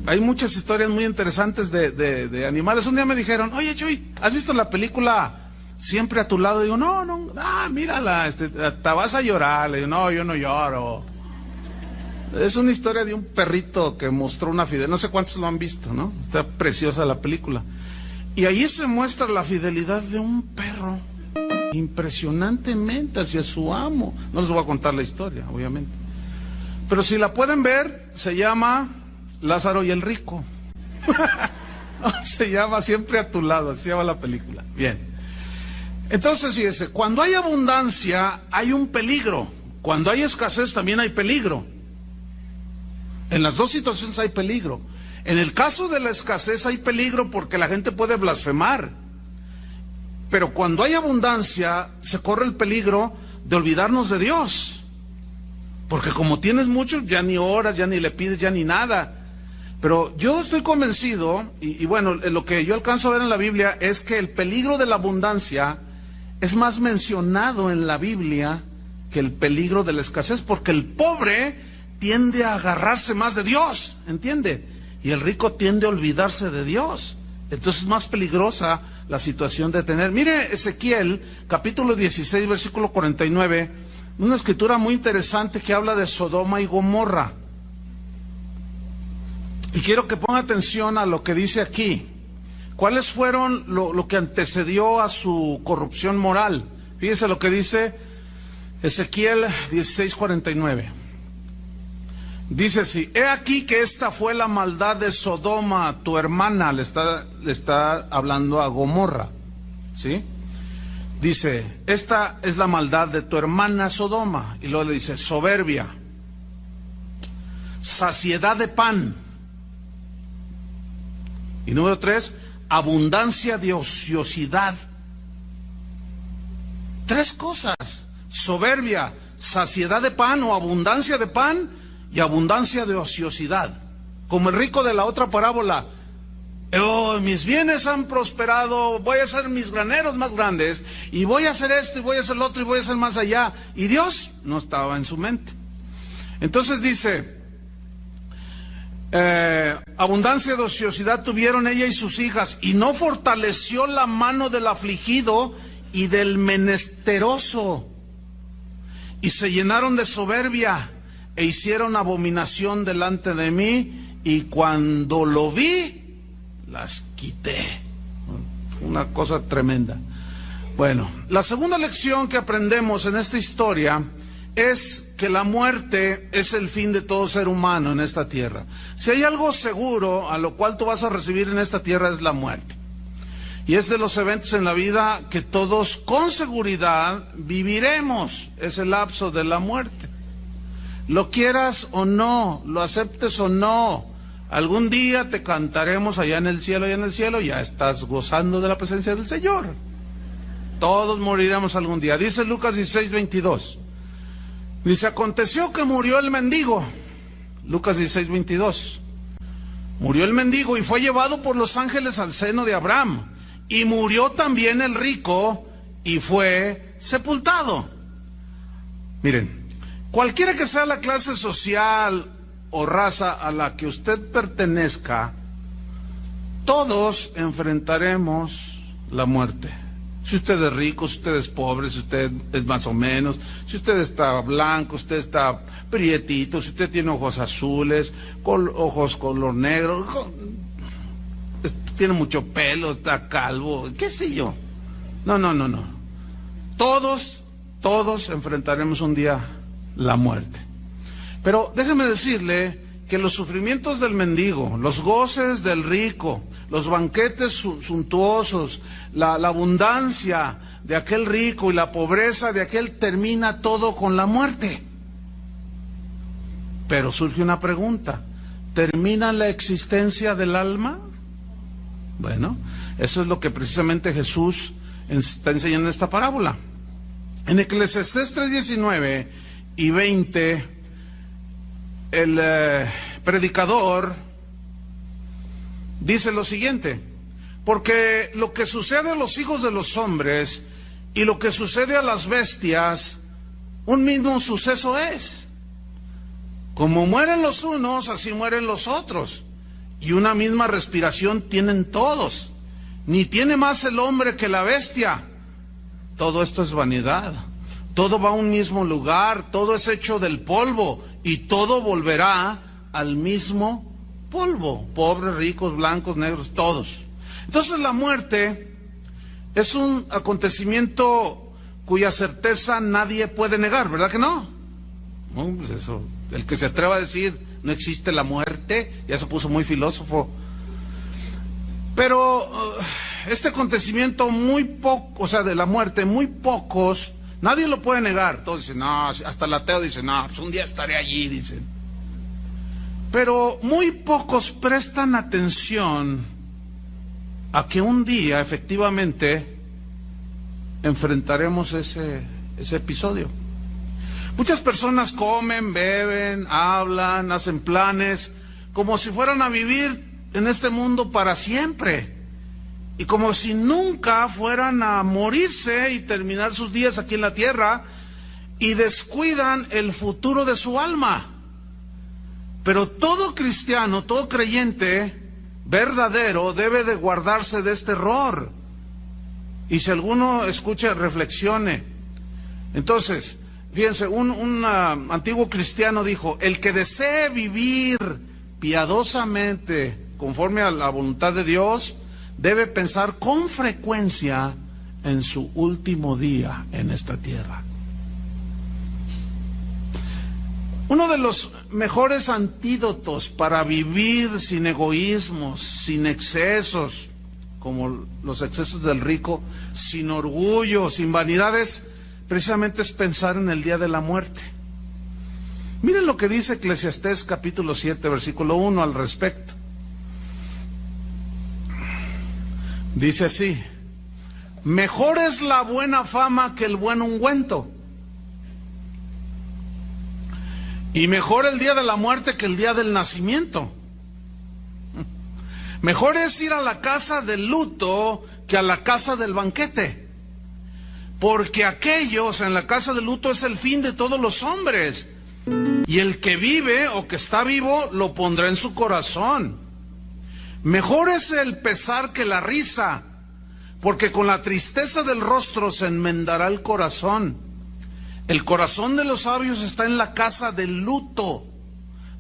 Speaker 1: Hay muchas historias muy interesantes de animales. Un día me dijeron, oye Chuy, ¿has visto la película Siempre a tu lado? Digo, no, mírala, hasta vas a llorar. Le digo, no, yo no lloro. Es una historia de un perrito que mostró una fidelidad, no sé cuántos lo han visto, ¿no? Está preciosa la película. Y ahí se muestra la fidelidad de un perro, impresionantemente hacia su amo. No les voy a contar la historia, obviamente. Pero si la pueden ver, se llama Lázaro y el rico. Se llama Siempre a tu lado, así se llama la película. Bien. Entonces, fíjese, cuando hay abundancia hay un peligro. Cuando hay escasez también hay peligro. En las dos situaciones hay peligro. En el caso de la escasez hay peligro porque la gente puede blasfemar. Pero cuando hay abundancia se corre el peligro de olvidarnos de Dios. Porque como tienes mucho, ya ni oras, ya ni le pides, ya ni nada. Pero yo estoy convencido, y bueno, lo que yo alcanzo a ver en la Biblia es que el peligro de la abundancia es más mencionado en la Biblia que el peligro de la escasez, porque el pobre tiende a agarrarse más de Dios, ¿entiende? Y el rico tiende a olvidarse de Dios. Entonces es más peligrosa la situación de tener. Mire Ezequiel, capítulo 16, versículo 49, una escritura muy interesante que habla de Sodoma y Gomorra. Y quiero que ponga atención a lo que dice aquí. ¿Cuáles fueron lo que antecedió a su corrupción moral? Fíjese lo que dice Ezequiel 16:49. Dice así: he aquí que esta fue la maldad de Sodoma, tu hermana. Le está hablando a Gomorra, ¿sí? Dice, esta es la maldad de tu hermana Sodoma. Y luego le dice, soberbia, saciedad de pan. Y número 3, abundancia de ociosidad. 3 cosas: soberbia, saciedad de pan o abundancia de pan y abundancia de ociosidad. Como el rico de la otra parábola: oh, mis bienes han prosperado, voy a hacer mis graneros más grandes, y voy a hacer esto, y voy a hacer lo otro, y voy a hacer más allá. Y Dios no estaba en su mente. Entonces dice, abundancia de ociosidad tuvieron ella y sus hijas, y no fortaleció la mano del afligido y del menesteroso, y se llenaron de soberbia, e hicieron abominación delante de mí, y cuando lo vi, las quité. Una cosa tremenda. Bueno, la segunda lección que aprendemos en esta historia es que la muerte es el fin de todo ser humano en esta tierra. Si hay algo seguro a lo cual tú vas a recibir en esta tierra, es la muerte. Y es de los eventos en la vida que todos con seguridad viviremos, es el lapso de la muerte. Lo quieras o no, lo aceptes o no, algún día te cantaremos allá en el cielo, ya estás gozando de la presencia del Señor. Todos moriremos algún día. Dice Lucas 16:22. Dice, aconteció que murió el mendigo. Lucas 16:22. Murió el mendigo y fue llevado por los ángeles al seno de Abraham. Y murió también el rico y fue sepultado. Miren, cualquiera que sea la clase social o raza a la que usted pertenezca, todos enfrentaremos la muerte. Si usted es rico, si usted es pobre, si usted es más o menos, si usted está blanco, usted está prietito, si usted tiene ojos azules, ojos color negro, tiene mucho pelo, está calvo, qué sé yo. No. Todos enfrentaremos un día la muerte. Pero déjeme decirle que los sufrimientos del mendigo, los goces del rico, los banquetes suntuosos, la abundancia de aquel rico y la pobreza de aquel, termina todo con la muerte. Pero surge una pregunta: ¿termina la existencia del alma? Bueno, eso es lo que precisamente Jesús está enseñando en esta parábola. En Eclesiastés 3:19 y 20, el predicador dice lo siguiente: porque lo que sucede a los hijos de los hombres y lo que sucede a las bestias, un mismo suceso es. Como mueren los unos, así mueren los otros. Y una misma respiración tienen todos. Ni tiene más el hombre que la bestia. Todo esto es vanidad. Todo va a un mismo lugar, todo es hecho del polvo, y todo volverá al mismo polvo. Pobres, ricos, blancos, negros, todos. Entonces la muerte es un acontecimiento cuya certeza nadie puede negar, ¿verdad que no? No, pues eso, el que se atreva a decir no existe la muerte, ya se puso muy filósofo. Pero este acontecimiento muy poco, o sea, de la muerte, muy pocos, nadie lo puede negar. Todos dicen, no, hasta el ateo dice, no, pues un día estaré allí, dicen. Pero muy pocos prestan atención a que un día efectivamente enfrentaremos ese episodio. Muchas personas comen, beben, hablan, hacen planes, como si fueran a vivir en este mundo para siempre, y como si nunca fueran a morirse y terminar sus días aquí en la tierra, y descuidan el futuro de su alma. Pero todo cristiano, todo creyente verdadero debe de guardarse de este error. Y si alguno escucha, reflexione. Entonces, fíjense, un antiguo cristiano dijo: el que desee vivir piadosamente conforme a la voluntad de Dios, debe pensar con frecuencia en su último día en esta tierra. Uno de los mejores antídotos para vivir sin egoísmos, sin excesos, como los excesos del rico, sin orgullo, sin vanidades, precisamente es pensar en el día de la muerte. Miren lo que dice Eclesiastés capítulo 7, versículo 1 al respecto. Dice así: mejor es la buena fama que el buen ungüento, y mejor el día de la muerte que el día del nacimiento. Mejor es ir a la casa del luto que a la casa del banquete, porque aquellos en la casa del luto es el fin de todos los hombres, y el que vive o que está vivo lo pondrá en su corazón. Mejor es el pesar que la risa, porque con la tristeza del rostro se enmendará el corazón. El corazón de los sabios está en la casa del luto,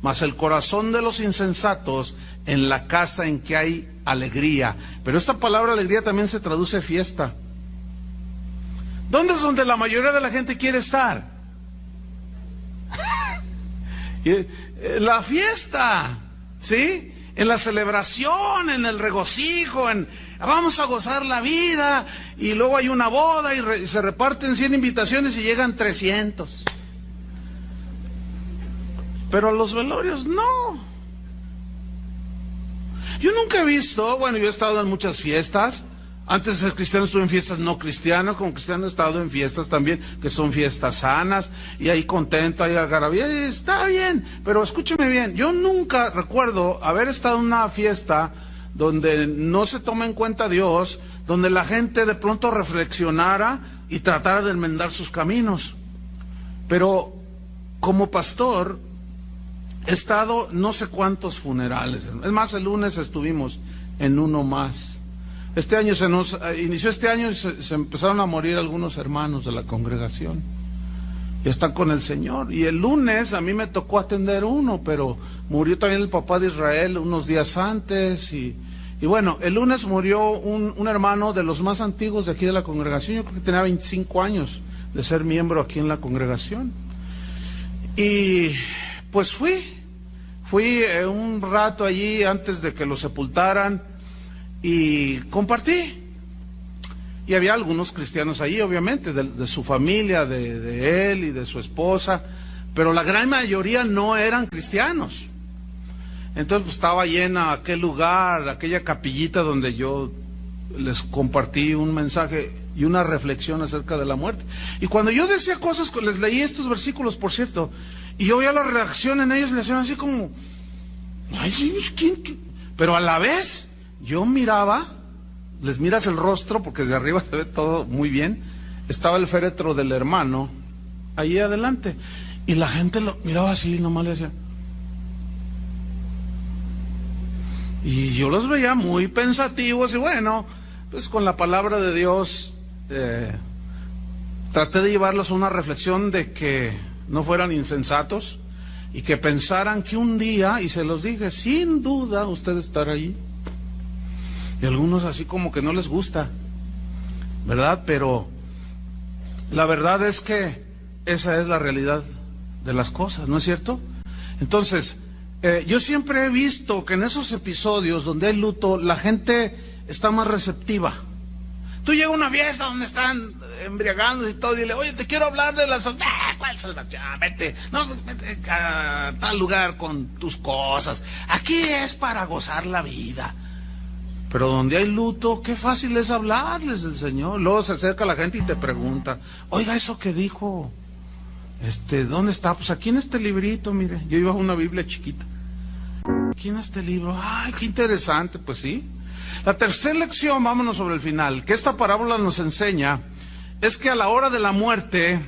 Speaker 1: mas el corazón de los insensatos en la casa en que hay alegría. Pero esta palabra alegría también se traduce fiesta. ¿Dónde es donde la mayoría de la gente quiere estar? La fiesta, ¿sí? En la celebración, en el regocijo, vamos a gozar la vida, y luego hay una boda y se reparten 100 invitaciones y llegan 300. Pero a los velorios no. Yo nunca he visto, bueno, yo he estado en muchas fiestas. Antes de ser cristiano estuve en fiestas no cristianas, como cristiano he estado en fiestas también, que son fiestas sanas, y ahí contento, ahí algarabía, y está bien, pero escúcheme bien, yo nunca recuerdo haber estado en una fiesta donde no se toma en cuenta a Dios, donde la gente de pronto reflexionara y tratara de enmendar sus caminos. Pero como pastor he estado no sé cuántos funerales, es más, el lunes estuvimos en uno más. Este año se nos inició y se empezaron a morir algunos hermanos de la congregación. Ya están con el Señor. Y el lunes a mí me tocó atender uno, pero murió también el papá de Israel unos días antes. Y bueno, el lunes murió un hermano de los más antiguos de aquí de la congregación. Yo creo que tenía 25 años de ser miembro aquí en la congregación. Y pues fui un rato allí antes de que lo sepultaran y compartí. Y había algunos cristianos allí, obviamente, de su familia, de él y de su esposa, pero la gran mayoría no eran cristianos. Entonces pues, estaba llena aquel lugar, aquella capillita donde yo les compartí un mensaje y una reflexión acerca de la muerte. Y cuando yo decía cosas, les leí estos versículos, por cierto, y yo veía la reacción en ellos, le hacían así como, ay, ¿quién? Pero a la vez yo miraba, les miras el rostro porque desde arriba se ve todo muy bien, estaba el féretro del hermano ahí adelante, y la gente lo miraba así, nomás le decía, y yo los veía muy pensativos, y bueno, pues con la palabra de Dios traté de llevarlos a una reflexión de que no fueran insensatos y que pensaran que un día, y se los dije, sin duda usted estará allí. Y algunos así como que no les gusta, ¿verdad? Pero la verdad es que esa es la realidad de las cosas, ¿no es cierto? Entonces, yo siempre he visto que en esos episodios donde hay luto, la gente está más receptiva. Tú llegas a una fiesta donde están embriagándose y todo, y dile, oye, te quiero hablar de la salvación. ¿Cuál salvación? Vete a tal lugar con tus cosas. Aquí es para gozar la vida. Pero donde hay luto, qué fácil es hablarles del Señor. Luego se acerca la gente y te pregunta, oiga, eso que dijo, ¿dónde está? Pues aquí en este librito, mire, yo iba a una Biblia chiquita. Aquí en este libro, ay, qué interesante, pues sí. La tercera lección, vámonos sobre el final, que esta parábola nos enseña, es que a la hora de la muerte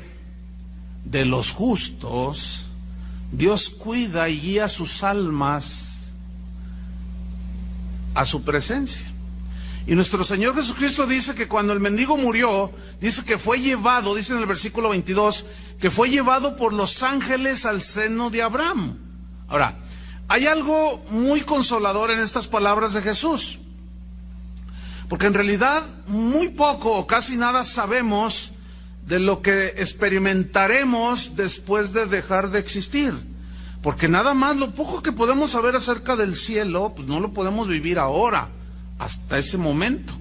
Speaker 1: de los justos, Dios cuida y guía sus almas a su presencia. Y nuestro Señor Jesucristo dice que cuando el mendigo murió, dice que fue llevado, dice en el versículo 22, que fue llevado por los ángeles al seno de Abraham. Ahora, hay algo muy consolador en estas palabras de Jesús, porque en realidad muy poco o casi nada sabemos de lo que experimentaremos después de dejar de existir. Porque nada más lo poco que podemos saber acerca del cielo, pues no lo podemos vivir ahora, hasta ese momento.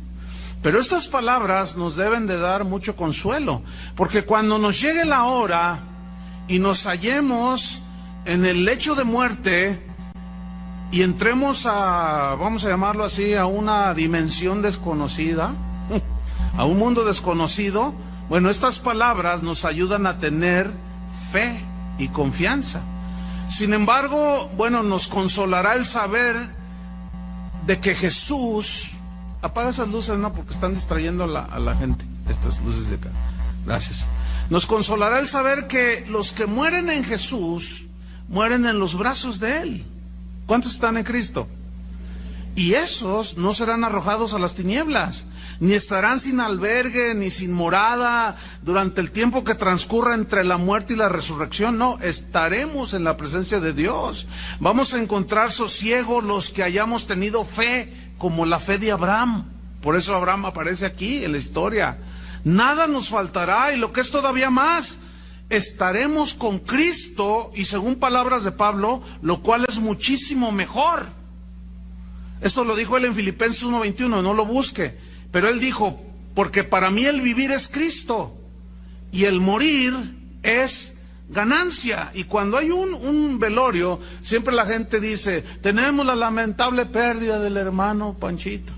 Speaker 1: Pero estas palabras nos deben de dar mucho consuelo, porque cuando nos llegue la hora y nos hallemos en el lecho de muerte y entremos a, vamos a llamarlo así, a una dimensión desconocida, a un mundo desconocido, bueno, estas palabras nos ayudan a tener fe y confianza. Sin embargo, bueno, nos consolará el saber de que Jesús... Apaga esas luces, no, porque están distrayendo a la gente, estas luces de acá. Gracias. Nos consolará el saber que los que mueren en Jesús, mueren en los brazos de Él. ¿Cuántos están en Cristo? Y esos no serán arrojados a las tinieblas. Ni estarán sin albergue, ni sin morada, durante el tiempo que transcurra entre la muerte y la resurrección. No, estaremos en la presencia de Dios. Vamos a encontrar sosiego los que hayamos tenido fe, como la fe de Abraham. Por eso Abraham aparece aquí en la historia. Nada nos faltará, y lo que es todavía más, estaremos con Cristo, y según palabras de Pablo, lo cual es muchísimo mejor. Esto lo dijo él en Filipenses 1:21, no lo busque. Pero él dijo, porque para mí el vivir es Cristo y el morir es ganancia. Y cuando hay un velorio, siempre la gente dice, tenemos la lamentable pérdida del hermano Panchito,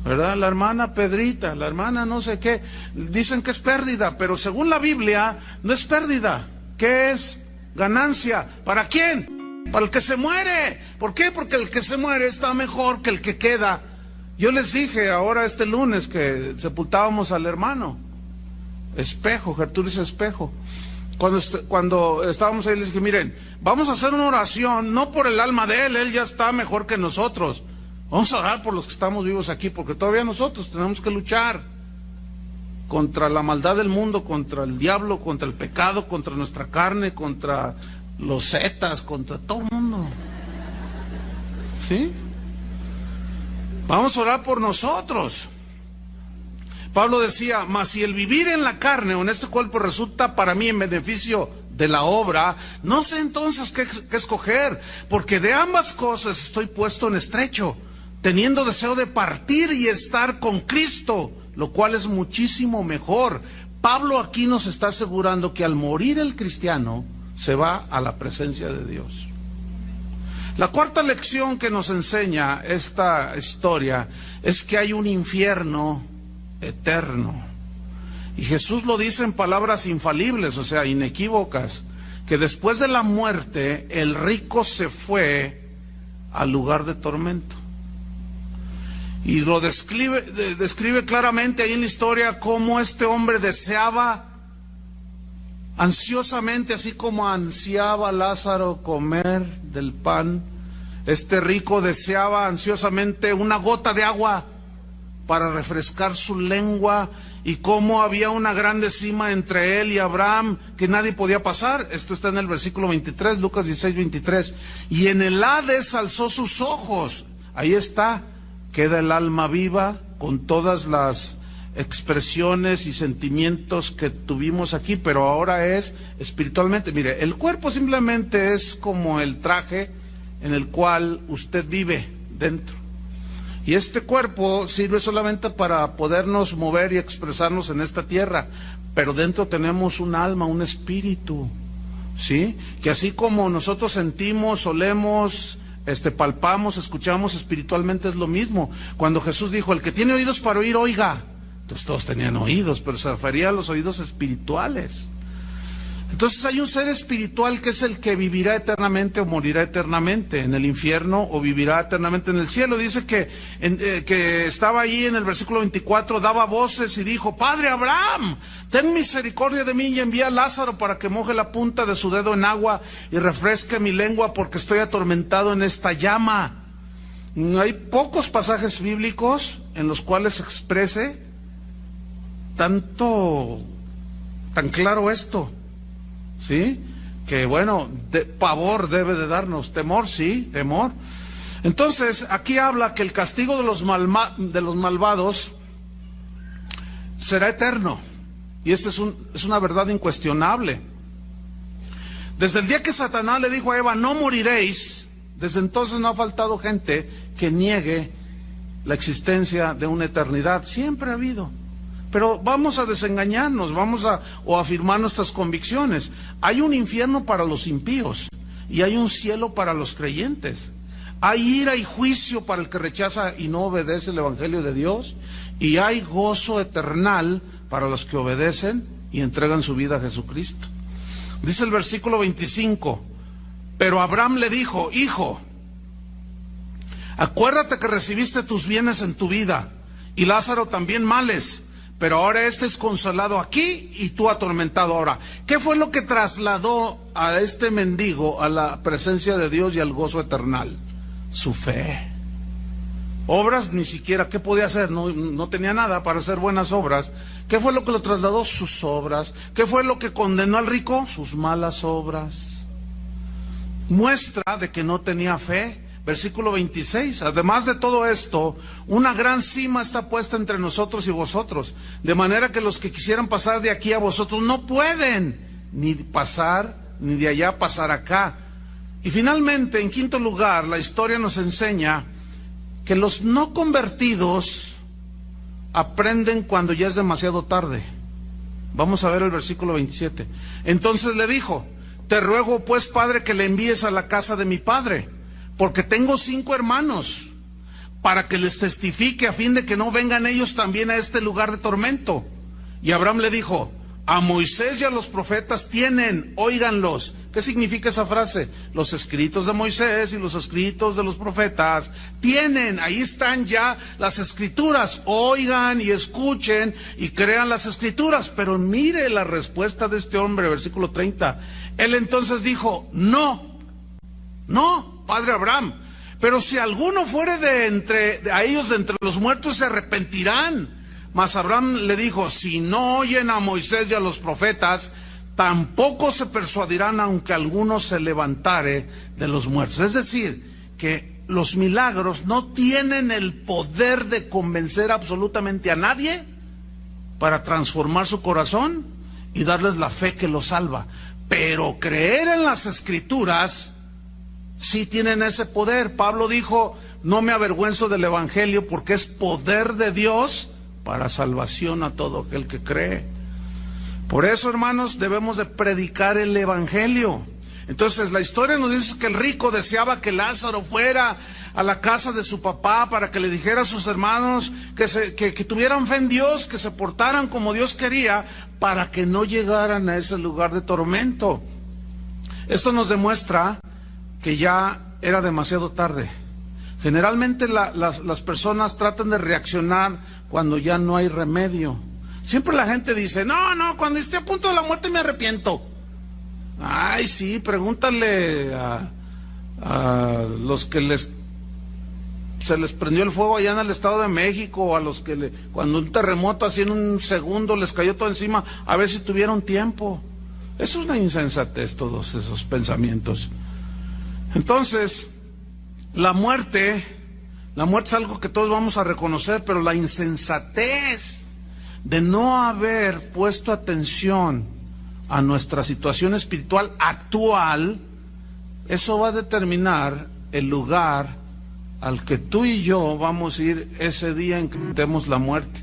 Speaker 1: ¿verdad? La hermana Pedrita, la hermana no sé qué. Dicen que es pérdida, pero según la Biblia no es pérdida. ¿Qué es? Ganancia. ¿Para quién? Para el que se muere. ¿Por qué? Porque el que se muere está mejor que el que queda. Yo les dije ahora este lunes que sepultábamos al hermano Espejo, Gertrudis Espejo. Cuando estábamos ahí les dije, miren, vamos a hacer una oración, no por el alma de él ya está mejor que nosotros. Vamos a orar por los que estamos vivos aquí, porque todavía nosotros tenemos que luchar contra la maldad del mundo, contra el diablo, contra el pecado, contra nuestra carne, contra los zetas, contra todo el mundo. ¿Sí? Vamos a orar por nosotros. Pablo decía, mas si el vivir en la carne o en este cuerpo resulta para mí en beneficio de la obra, no sé entonces qué escoger, porque de ambas cosas estoy puesto en estrecho, teniendo deseo de partir y estar con Cristo, lo cual es muchísimo mejor. Pablo aquí nos está asegurando que al morir el cristiano se va a la presencia de Dios. La cuarta lección que nos enseña esta historia es que hay un infierno eterno. Y Jesús lo dice en palabras infalibles, o sea, inequívocas, que después de la muerte el rico se fue al lugar de tormento. Y lo describe claramente ahí en la historia cómo este hombre deseaba ansiosamente, así como ansiaba Lázaro comer del pan, este rico deseaba ansiosamente una gota de agua para refrescar su lengua, y cómo había una grande cima entre él y Abraham que nadie podía pasar. Esto está en el versículo 23, Lucas 16:23. Y en el Hades alzó sus ojos. Ahí está, queda el alma viva con todas las expresiones y sentimientos que tuvimos aquí, pero ahora es espiritualmente. Mire, el cuerpo simplemente es como el traje en el cual usted vive dentro, y este cuerpo sirve solamente para podernos mover y expresarnos en esta tierra, pero dentro tenemos un alma, un espíritu, ¿sí? Que así como nosotros sentimos, olemos, palpamos, escuchamos, espiritualmente es lo mismo. Cuando Jesús dijo, el que tiene oídos para oír, oiga. Entonces todos tenían oídos, pero se refería a los oídos espirituales. Entonces hay un ser espiritual que es el que vivirá eternamente o morirá eternamente en el infierno o vivirá eternamente en el cielo. Dice que estaba ahí en el versículo 24, daba voces y dijo, Padre Abraham, ten misericordia de mí y envía a Lázaro para que moje la punta de su dedo en agua y refresque mi lengua porque estoy atormentado en esta llama. Hay pocos pasajes bíblicos en los cuales se exprese tan claro esto, ¿sí? Que bueno, pavor debe de darnos, temor, sí, temor. Entonces, aquí habla que el castigo de los malvados será eterno, y esa es una verdad incuestionable. Desde el día que Satanás le dijo a Eva, no moriréis, desde entonces no ha faltado gente que niegue la existencia de una eternidad, siempre ha habido. Pero vamos a desengañarnos, o afirmar nuestras convicciones. Hay un infierno para los impíos y hay un cielo para los creyentes. Hay ira y juicio para el que rechaza y no obedece el Evangelio de Dios, y hay gozo eternal para los que obedecen y entregan su vida a Jesucristo. Dice el versículo 25, pero Abraham le dijo, hijo, acuérdate que recibiste tus bienes en tu vida, y Lázaro también males, pero ahora este es consolado aquí y tú atormentado ahora. ¿Qué fue lo que trasladó a este mendigo a la presencia de Dios y al gozo eternal? Su fe. Obras ni siquiera, ¿qué podía hacer? No tenía nada para hacer buenas obras. ¿Qué fue lo que lo trasladó? Sus obras. ¿Qué fue lo que condenó al rico? Sus malas obras. Muestra de que no tenía fe. Versículo 26. Además de todo esto, una gran cima está puesta entre nosotros y vosotros, de manera que los que quisieran pasar de aquí a vosotros no pueden, ni pasar, ni de allá pasar acá. Y finalmente, en quinto lugar, la historia nos enseña que los no convertidos aprenden cuando ya es demasiado tarde. Vamos a ver el versículo 27. Entonces le dijo: te ruego pues, padre, que le envíes a la casa de mi padre, porque tengo 5 hermanos, para que les testifique, a fin de que no vengan ellos también a este lugar de tormento. Y Abraham le dijo: a Moisés y a los profetas tienen, óiganlos. ¿Qué significa esa frase? Los escritos de Moisés y los escritos de los profetas tienen, ahí están ya las escrituras, oigan y escuchen y crean las escrituras. Pero mire la respuesta de este hombre, versículo 30. Él entonces dijo: no, padre Abraham, pero si alguno fuere a ellos de entre los muertos, se arrepentirán. Mas Abraham le dijo: si no oyen a Moisés y a los profetas, tampoco se persuadirán, aunque alguno se levantare de los muertos. Es decir, que los milagros no tienen el poder de convencer absolutamente a nadie para transformar su corazón y darles la fe que los salva. Pero creer en las Escrituras sí tienen ese poder. Pablo dijo: no me avergüenzo del Evangelio, porque es poder de Dios para salvación a todo aquel que cree. Por eso, hermanos, debemos de predicar el Evangelio. Entonces, la historia nos dice que el rico deseaba que Lázaro fuera a la casa de su papá para que le dijera a sus hermanos que tuvieran fe en Dios, que se portaran como Dios quería, para que no llegaran a ese lugar de tormento. Esto nos demuestra que ya era demasiado tarde. Generalmente las personas tratan de reaccionar cuando ya no hay remedio. Siempre la gente dice: no, cuando esté a punto de la muerte me arrepiento. Ay, sí, pregúntale a los que se les prendió el fuego allá en el Estado de México, o a los que cuando un terremoto así en un segundo les cayó todo encima, a ver si tuvieron tiempo. Eso es una insensatez, todos esos pensamientos. Entonces, la muerte es algo que todos vamos a reconocer, pero la insensatez de no haber puesto atención a nuestra situación espiritual actual, eso va a determinar el lugar al que tú y yo vamos a ir ese día en que tengamos la muerte.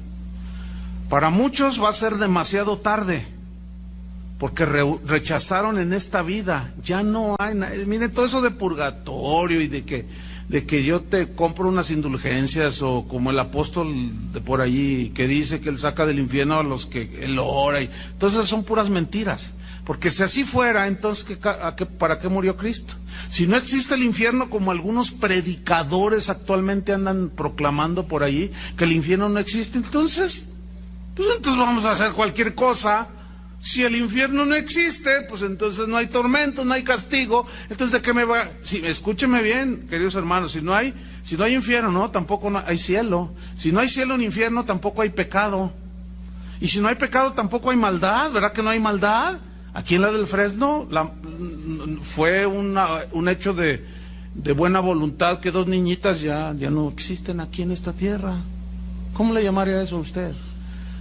Speaker 1: Para muchos va a ser demasiado tarde, porque rechazaron en esta vida. Ya no hay miren, todo eso de purgatorio y de que yo te compro unas indulgencias, o como el apóstol de por allí que dice que él saca del infierno a los que él ora, y entonces son puras mentiras. Porque si así fuera, entonces ¿para qué murió Cristo? Si no existe el infierno, como algunos predicadores actualmente andan proclamando por allí, que el infierno no existe, entonces vamos a hacer cualquier cosa. Si el infierno no existe, pues entonces no hay tormento, no hay castigo. Entonces, ¿de qué me va? Escúcheme bien, queridos hermanos, si no hay infierno, tampoco hay cielo. Si no hay cielo ni infierno, tampoco hay pecado. Y si no hay pecado, tampoco hay maldad, ¿verdad que no hay maldad? Aquí en la del Fresno fue un hecho de buena voluntad que 2 niñitas ya no existen aquí en esta tierra. ¿Cómo le llamaría eso a usted?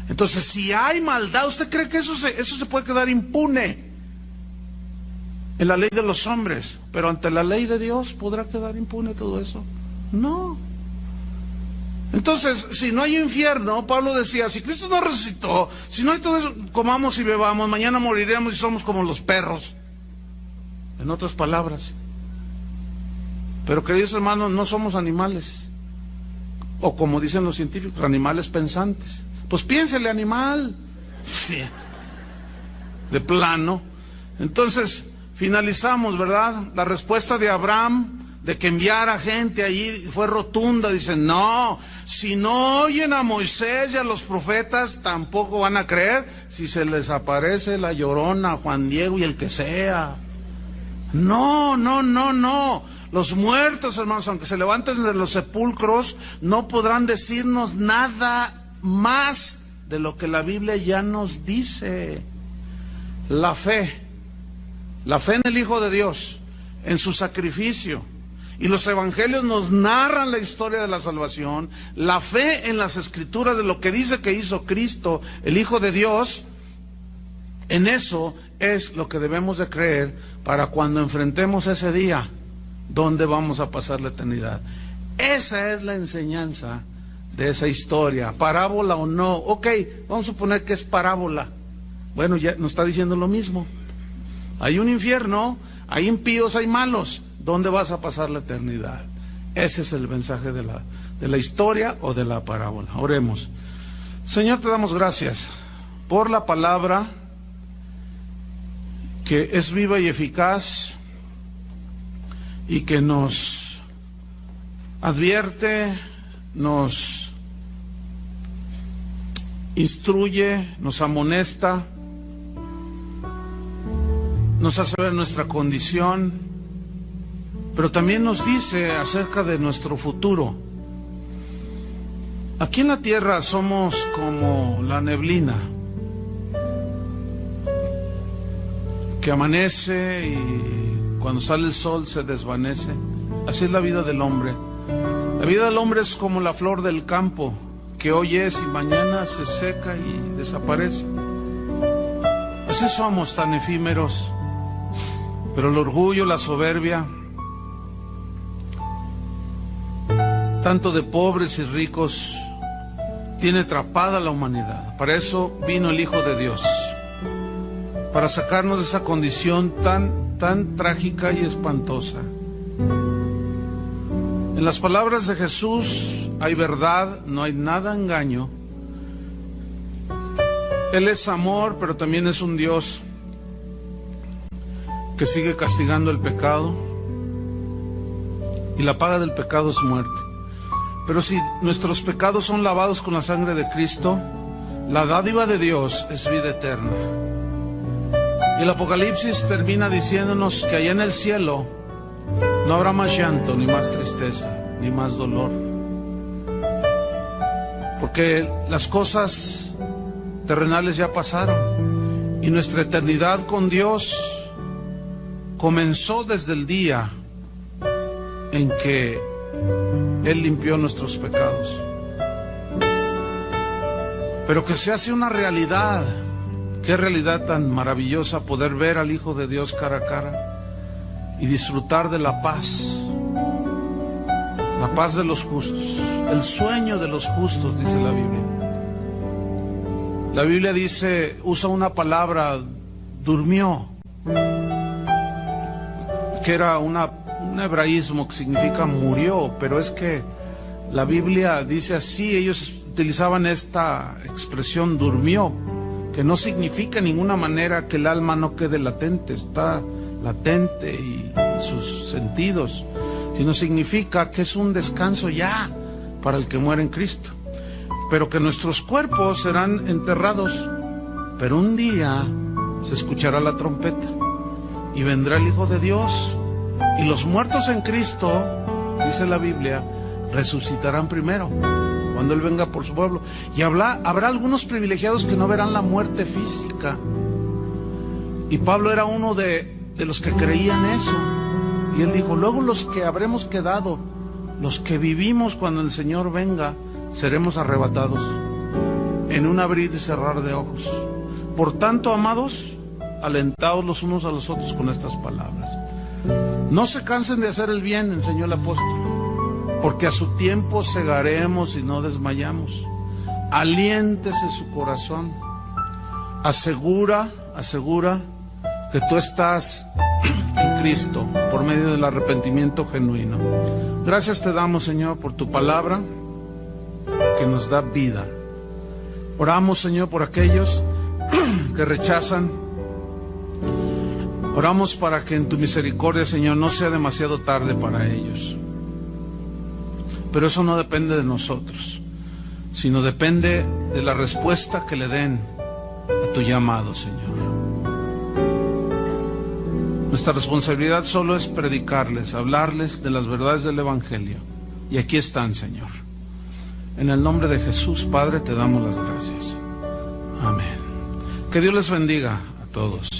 Speaker 1: Entonces, si hay maldad, ¿usted cree que eso se puede quedar impune en la ley de los hombres? Pero ante la ley de Dios, ¿podrá quedar impune todo eso? No. Entonces, si no hay infierno, Pablo decía: si Cristo no resucitó, si no hay todo eso, comamos y bebamos, mañana moriremos y somos como los perros. En otras palabras. Pero, queridos hermanos, no somos animales. O como dicen los científicos, animales pensantes. Pues piénsele, animal. Sí. De plano. Entonces, finalizamos, ¿verdad? La respuesta de Abraham de que enviara gente allí fue rotunda. Dicen: no, si no oyen a Moisés y a los profetas, tampoco van a creer si se les aparece la Llorona, Juan Diego y el que sea. No. Los muertos, hermanos, aunque se levanten de los sepulcros, no podrán decirnos nada más de lo que la Biblia ya nos dice. La fe en el Hijo de Dios, en su sacrificio. Y los evangelios nos narran la historia de la salvación. La fe en las Escrituras de lo que dice que hizo Cristo, el Hijo de Dios. En eso es lo que debemos de creer para cuando enfrentemos ese día, ¿dónde vamos a pasar la eternidad? Esa es la enseñanza de esa historia, parábola o no. Ok, vamos a suponer que es parábola. Bueno, ya nos está diciendo lo mismo. Hay un infierno, hay impíos, hay malos. ¿Dónde vas a pasar la eternidad? Ese es el mensaje de la historia o de la parábola. Oremos. Señor, te damos gracias por la palabra que es viva y eficaz y que nos advierte, nos instruye, nos amonesta, nos hace ver nuestra condición, pero también nos dice acerca de nuestro futuro. Aquí en la tierra somos como la neblina que amanece y cuando sale el sol se desvanece. Así es la vida del hombre. La vida del hombre es como la flor del campo, que hoy es y mañana se seca y desaparece. Así somos, tan efímeros. Pero el orgullo, la soberbia, tanto de pobres y ricos, tiene atrapada a la humanidad. Para eso vino el Hijo de Dios, para sacarnos de esa condición tan trágica y espantosa. En las palabras de Jesús hay verdad, no hay nada engaño. Él es amor, pero también es un Dios que sigue castigando el pecado, y la paga del pecado es muerte. Pero si nuestros pecados son lavados con la sangre de Cristo, la dádiva de Dios es vida eterna. Y el Apocalipsis termina diciéndonos que allá en el cielo no habrá más llanto, ni más tristeza, ni más dolor. Porque las cosas terrenales ya pasaron y nuestra eternidad con Dios comenzó desde el día en que Él limpió nuestros pecados. Pero que se hace una realidad. Qué realidad tan maravillosa poder ver al Hijo de Dios cara a cara y disfrutar de la paz de los justos, el sueño de los justos, dice la Biblia. La Biblia dice, usa una palabra, durmió, que era un hebraísmo que significa murió, pero es que la Biblia dice así, ellos utilizaban esta expresión durmió, que no significa en ninguna manera que el alma no quede latente, está latente y sus sentidos, sino significa que es un descanso ya para el que muere en Cristo, pero que nuestros cuerpos serán enterrados, pero un día se escuchará la trompeta y vendrá el Hijo de Dios, y los muertos en Cristo, dice la Biblia, resucitarán primero cuando Él venga por su pueblo. Y habrá algunos privilegiados que no verán la muerte física. Y Pablo era uno de los que creían eso. Y él dijo, luego los que habremos quedado, los que vivimos cuando el Señor venga, seremos arrebatados en un abrir y cerrar de ojos. Por tanto, amados, alentaos los unos a los otros con estas palabras. No se cansen de hacer el bien, enseñó el apóstol, porque a su tiempo segaremos y no desmayamos. Aliéntese su corazón. Asegura que tú estás en Cristo por medio del arrepentimiento genuino. Gracias te damos, Señor, por tu palabra que nos da vida. Oramos, Señor, por aquellos que rechazan. Oramos para que en tu misericordia, Señor, no sea demasiado tarde para ellos. Pero eso no depende de nosotros, sino depende de la respuesta que le den a tu llamado, Señor. Nuestra responsabilidad solo es predicarles, hablarles de las verdades del Evangelio. Y aquí están, Señor. En el nombre de Jesús, Padre, te damos las gracias. Amén. Que Dios les bendiga a todos.